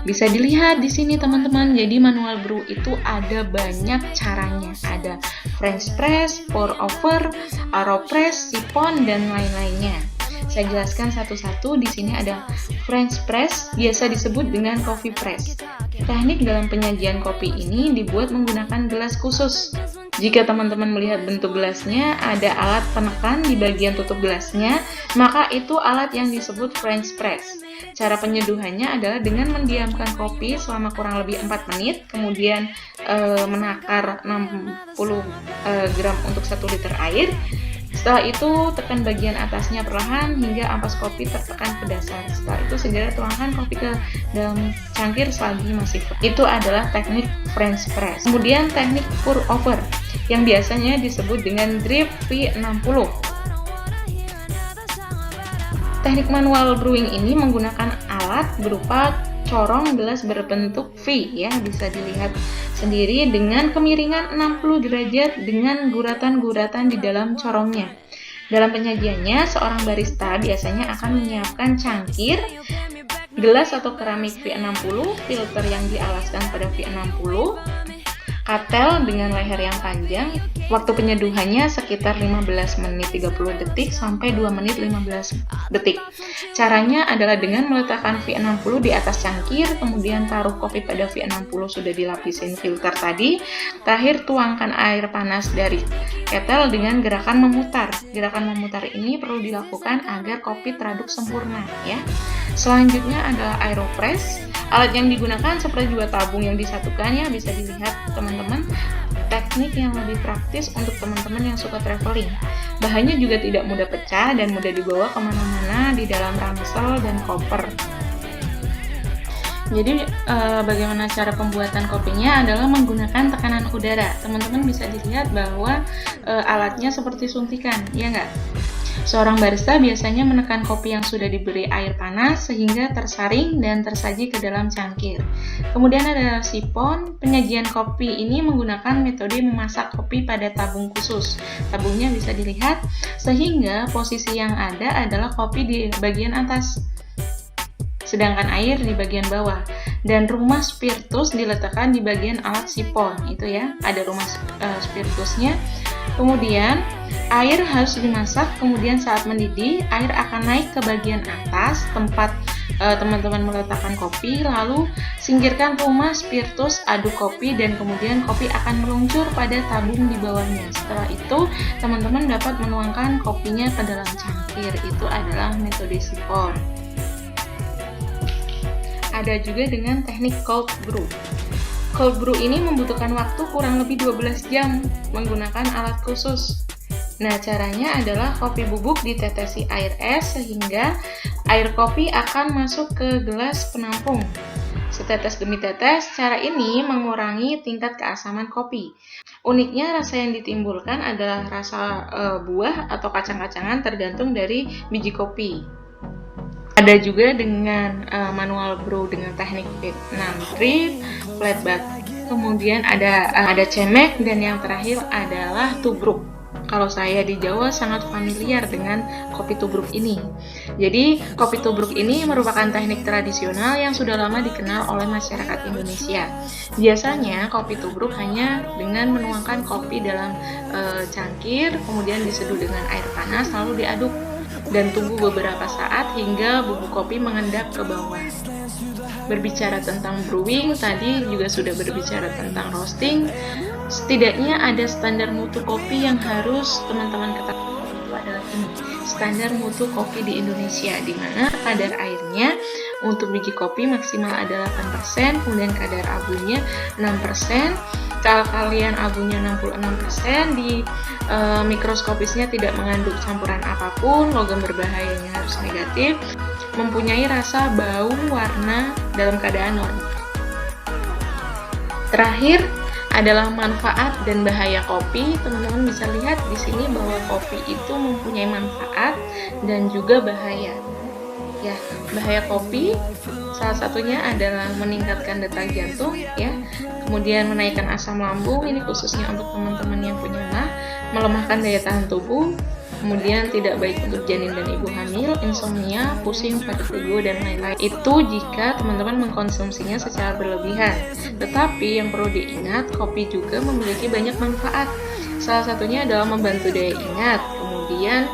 Bisa dilihat di sini teman-teman, jadi manual brew itu ada banyak caranya. Ada French press, pour over, aeropress, siphon, dan lain-lainnya. Saya jelaskan satu-satu. Di sini ada French press, biasa disebut dengan coffee press. Teknik dalam penyajian kopi ini dibuat menggunakan gelas khusus. Jika teman-teman melihat bentuk gelasnya, ada alat penekan di bagian tutup gelasnya, maka itu alat yang disebut French press. Cara penyeduhannya adalah dengan mendiamkan kopi selama kurang lebih 4 menit, kemudian menakar 60 gram untuk 1 liter air. Setelah itu, tekan bagian atasnya perlahan hingga ampas kopi tertekan ke dasar. Setelah itu, segera tuangkan kopi ke dalam cangkir selagi masih fresh. Itu adalah teknik French press. Kemudian teknik pour over, yang biasanya disebut dengan drip V60. Teknik manual brewing ini menggunakan alat berupa corong gelas berbentuk V ya, bisa dilihat sendiri dengan kemiringan 60 derajat dengan guratan-guratan di dalam corongnya. Dalam penyajiannya, seorang barista biasanya akan menyiapkan cangkir, gelas atau keramik V60, filter yang dialaskan pada V60, katel dengan leher yang panjang. Waktu penyeduhannya sekitar 15 menit 30 detik sampai 2 menit 15 detik. Caranya adalah dengan meletakkan V60 di atas cangkir, kemudian taruh kopi pada V60 sudah dilapisin filter tadi. Terakhir tuangkan air panas dari ketel dengan gerakan memutar. Gerakan memutar ini perlu dilakukan agar kopi teraduk sempurna ya. Selanjutnya adalah aeropress. Alat yang digunakan seperti 2 tabung yang disatukan ya, bisa dilihat teman-teman. Teknik yang lebih praktis untuk teman-teman yang suka traveling. Bahannya juga tidak mudah pecah dan mudah dibawa kemana-mana di dalam ransel dan koper. Jadi bagaimana cara pembuatan kopinya adalah menggunakan tekanan udara. Teman-teman bisa dilihat bahwa alatnya seperti suntikan, ya nggak? Seorang barista biasanya menekan kopi yang sudah diberi air panas sehingga tersaring dan tersaji ke dalam cangkir. Kemudian ada siphon. Penyajian kopi ini menggunakan metode memasak kopi pada tabung khusus. Tabungnya bisa dilihat, sehingga posisi yang ada adalah kopi di bagian atas, sedangkan air di bagian bawah. Dan rumah spiritus diletakkan di bagian alat siphon, itu ya, ada rumah spiritusnya. Kemudian air harus dimasak, kemudian saat mendidih air akan naik ke bagian atas tempat teman-teman meletakkan kopi, lalu singkirkan rumah spiritus, aduk kopi, dan kemudian kopi akan meluncur pada tabung di bawahnya. Setelah itu teman-teman dapat menuangkan kopinya ke dalam cangkir. Itu adalah metode siphon. Ada juga dengan teknik cold brew. Cold brew ini membutuhkan waktu kurang lebih 12 jam menggunakan alat khusus. Nah, caranya adalah kopi bubuk ditetesi air es sehingga air kopi akan masuk ke gelas penampung. Setetes demi tetes, cara ini mengurangi tingkat keasaman kopi. Uniknya rasa yang ditimbulkan adalah rasa buah atau kacang-kacangan tergantung dari biji kopi. Ada juga dengan manual brew dengan teknik Vietnam drip, flat back. Kemudian ada cemek dan yang terakhir adalah tubruk. Kalau saya di Jawa sangat familiar dengan kopi tubruk ini. Jadi, kopi tubruk ini merupakan teknik tradisional yang sudah lama dikenal oleh masyarakat Indonesia. Biasanya, kopi tubruk hanya dengan menuangkan kopi dalam cangkir, kemudian diseduh dengan air panas, lalu diaduk dan tunggu beberapa saat hingga bubuk kopi mengendap ke bawah. Berbicara tentang brewing, tadi juga sudah berbicara tentang roasting. Setidaknya ada standar mutu kopi yang harus teman-teman ketahui, itu adalah ini, standar mutu kopi di Indonesia, di mana kadar airnya untuk biji kopi maksimal adalah 8%, kemudian kadar abunya 6%, kealkalian abunya 66%, di mikroskopisnya tidak mengandung campuran apapun, logam berbahayanya harus negatif, mempunyai rasa, bau, warna dalam keadaan normal. Terakhir adalah manfaat dan bahaya kopi. Teman-teman bisa lihat di sini bahwa kopi itu mempunyai manfaat dan juga bahaya. Ya, bahaya kopi salah satunya adalah meningkatkan detak jantung, ya. Kemudian menaikkan asam lambung, ini khususnya untuk teman-teman yang punya mah, melemahkan daya tahan tubuh. Kemudian tidak baik untuk janin dan ibu hamil, insomnia, pusing, fatigue, dan lain-lain. Itu jika teman-teman mengkonsumsinya secara berlebihan. Tetapi yang perlu diingat, kopi juga memiliki banyak manfaat. Salah satunya adalah membantu daya ingat, kemudian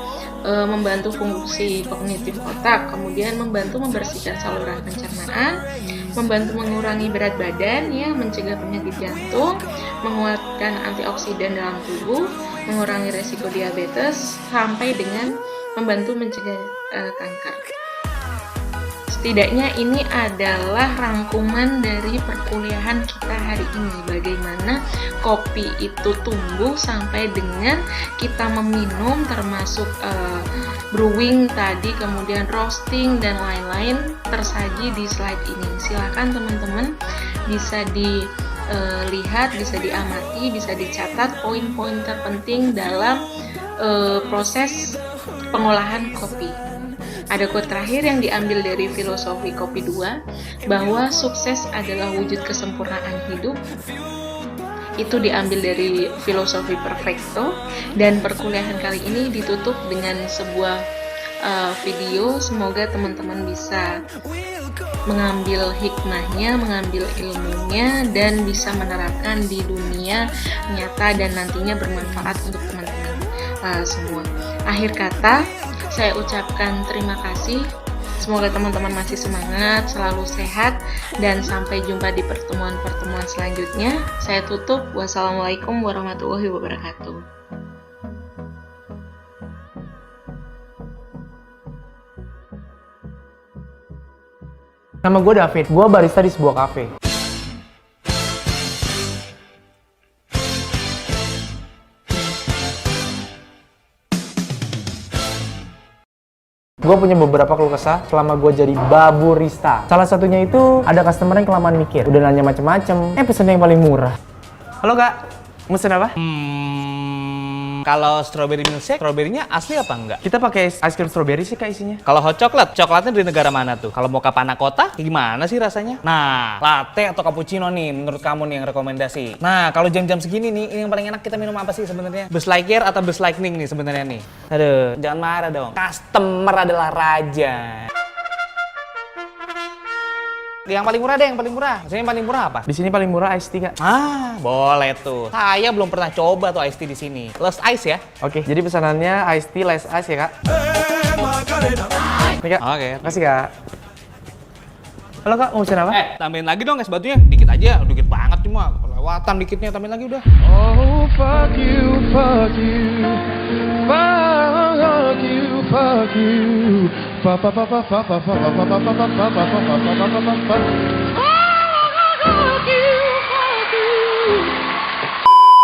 membantu fungsi kognitif otak, kemudian membantu membersihkan saluran pencernaan, membantu mengurangi berat badan, ya, mencegah penyakit jantung, menguatkan antioksidan dalam tubuh, mengurangi resiko diabetes, sampai dengan membantu mencegah kanker. Setidaknya ini adalah rangkuman dari perkuliahan kita hari ini. Bagaimana kopi itu tumbuh sampai dengan kita meminum, termasuk brewing tadi, kemudian roasting dan lain-lain tersaji di slide ini. Silakan teman-teman bisa dilihat, bisa diamati, bisa dicatat poin-poin terpenting dalam proses pengolahan kopi. Ada quote terakhir yang diambil dari filosofi Kopi 2, bahwa sukses adalah wujud kesempurnaan hidup. Itu diambil dari filosofi Perfecto, dan perkuliahan kali ini ditutup dengan sebuah video. Semoga teman-teman bisa mengambil hikmahnya, mengambil ilmunya, dan bisa menerapkan di dunia nyata dan nantinya bermanfaat untuk teman-teman semua. Akhir kata, saya ucapkan terima kasih. Semoga teman-teman masih semangat, selalu sehat, dan sampai jumpa di pertemuan-pertemuan selanjutnya. Saya tutup. Wassalamualaikum warahmatullahi wabarakatuh. Nama gue David, gue barista di sebuah kafe. Gue punya beberapa keluh kesah selama gue jadi baburista. Salah satunya itu ada customer yang kelamaan mikir, udah nanya macem-macem, pesen yang paling murah. Halo kak, mesen apa? Kalau strawberry milkshake, strawberry-nya asli apa enggak? Kita pakai es krim strawberry sih kak isinya. Kalau hot chocolate, coklatnya dari negara mana tuh? Kalau mocha panna cotta, gimana sih rasanya? Nah, latte atau cappuccino nih menurut kamu nih yang rekomendasi. Nah, kalau jam-jam segini nih, yang paling enak kita minum apa sih sebenarnya? Buzz Lightyear atau Buzz Lightning nih sebenarnya nih? Aduh, jangan marah dong. Customer adalah raja. Yang paling murah deh, yang paling murah. Maksudnya yang paling murah apa? Di sini paling murah iced tea kak. Ah, boleh tuh. Saya belum pernah coba tuh iced tea di sini. Less ice ya? Oke, jadi pesanannya iced tea less ice ya kak. Nih kak. Oke. Makasih kak. Halo kak, mau pesen apa? Tambahin lagi dong es batunya. Dikit aja, dikit banget cuma. Kelewatan dikitnya, tambahin lagi udah. Oh, fuck you, fuck you. Fuck you, fuck you.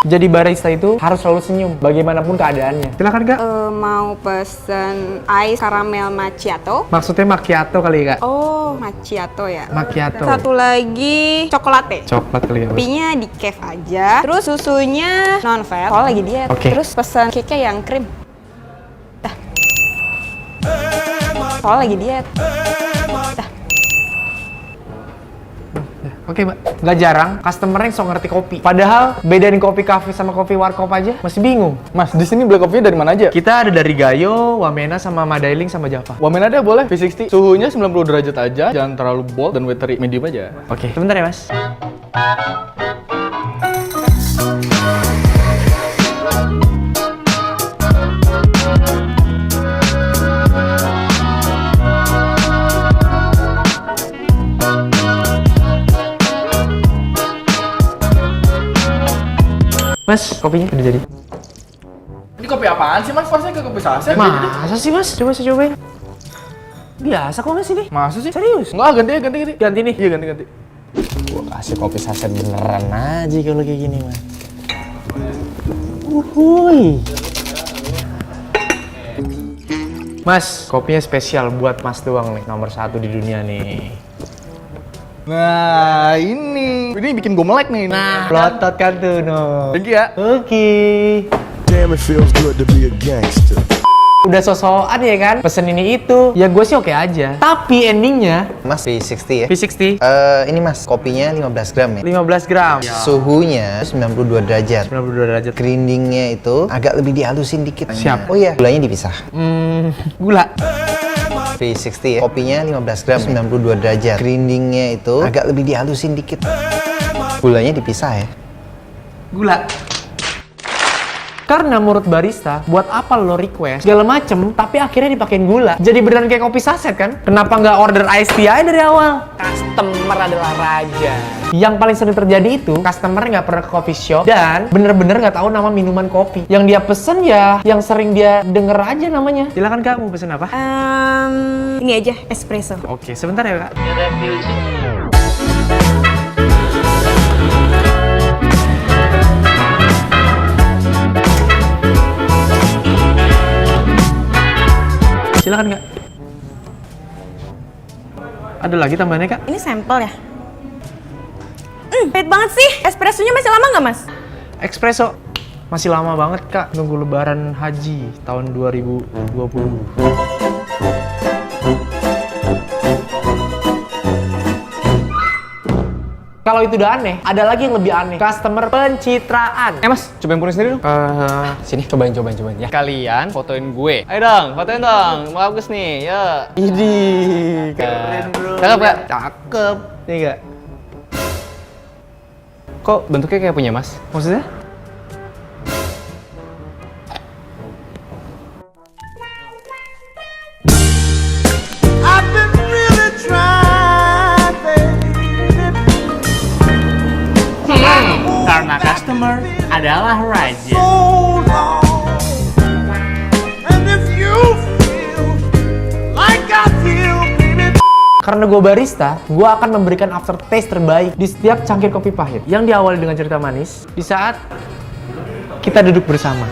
Jadi barista itu harus selalu senyum, bagaimanapun keadaannya. Silakan Kak. Mau pesen ice caramel macchiato. Maksudnya macchiato kali Kak? Oh, macchiato ya. Macchiato. Satu lagi coklat. Coklat kali ya. Kopinya di cave aja. Terus susunya non fat. Soalnya lagi diet. Oke. Terus pesan cake yang krim. Dah. Soalnya lagi diet. Dah. Oke Mbak, nggak jarang customer yang so ngerti kopi. Padahal bedain kopi cafe sama kopi warkop aja masih bingung. Mas, di sini beli kopinya dari mana aja? Kita ada dari Gayo, Wamena, sama Madailing, sama Java. Wamena deh boleh, V60. Suhunya 90 derajat aja, jangan terlalu bold dan watery, medium aja. Oke, sebentar ya Mas. Mas, kopinya udah jadi. Ini kopi apaan sih Mas? Pasnya ke kopi saset? Masa sih Mas? Coba saya cobain. Biasa kok Mas ini. Masa sih? Serius? Enggak, ganti. Ganti nih. Iya, ganti. Gua kasih kopi saset beneran aja kalau kayak gini Mas. Uhuy. Mas, kopinya spesial buat Mas doang nih, nomor 1 di dunia nih. Nah, ini bikin gue melek nih. Nah, lotot kan tuh, no. Thank you ya. Oke. Damn, it feels good to be a gangster. Udah sosokan ya kan, pesen ini itu. Ya gue sih oke aja. Tapi endingnya Mas, V60 ya? V60 Ini Mas, kopinya 15 gram ya? 15 gram. Suhunya 92 derajat. 92 derajat. Grindingnya itu agak lebih dihalusin dikit. Siap. Oh iya, gulanya dipisah. Gula. V60 ya? Kopinya 15 gram, 92 derajat. Grindingnya itu agak lebih dihalusin dikit. Gulanya dipisah ya? Gula. Karena menurut barista, buat apa lo request segala macem, tapi akhirnya dipakein gula. Jadi beneran kayak kopi saset kan? Kenapa nggak order iced tea aja dari awal? Customer adalah raja. Yang paling sering terjadi itu, customer nggak pernah ke coffee shop dan bener-bener nggak tahu nama minuman kopi. Yang dia pesen ya, yang sering dia denger aja namanya. Silakan Kak, mau pesen apa? Ini aja espresso. Oke, sebentar ya Kak. Silakan Kak. Ada lagi tambahannya Kak? Ini sampel ya? Pahit banget sih. Espressonya masih lama nggak Mas? Espresso masih lama banget Kak. Nunggu lebaran haji tahun 2020. Kalau itu udah aneh, ada lagi yang lebih aneh. Customer pencitraan. Mas, cobain punya sendiri dong. Sini, cobain ya. Kalian fotoin gue. Ayo dong, fotoin dong. Bagus nih, ya. Idih, keren bro. Cakep gak? Cakep. Nih Kak. Kok bentuknya kayak punya Mas? Maksudnya? I've been really trying, Karena customer adalah raja. so long. And if you feel like I feel, baby. Karena gue barista, gue akan memberikan aftertaste terbaik di setiap cangkir kopi pahit yang diawali dengan cerita manis di saat kita duduk bersama.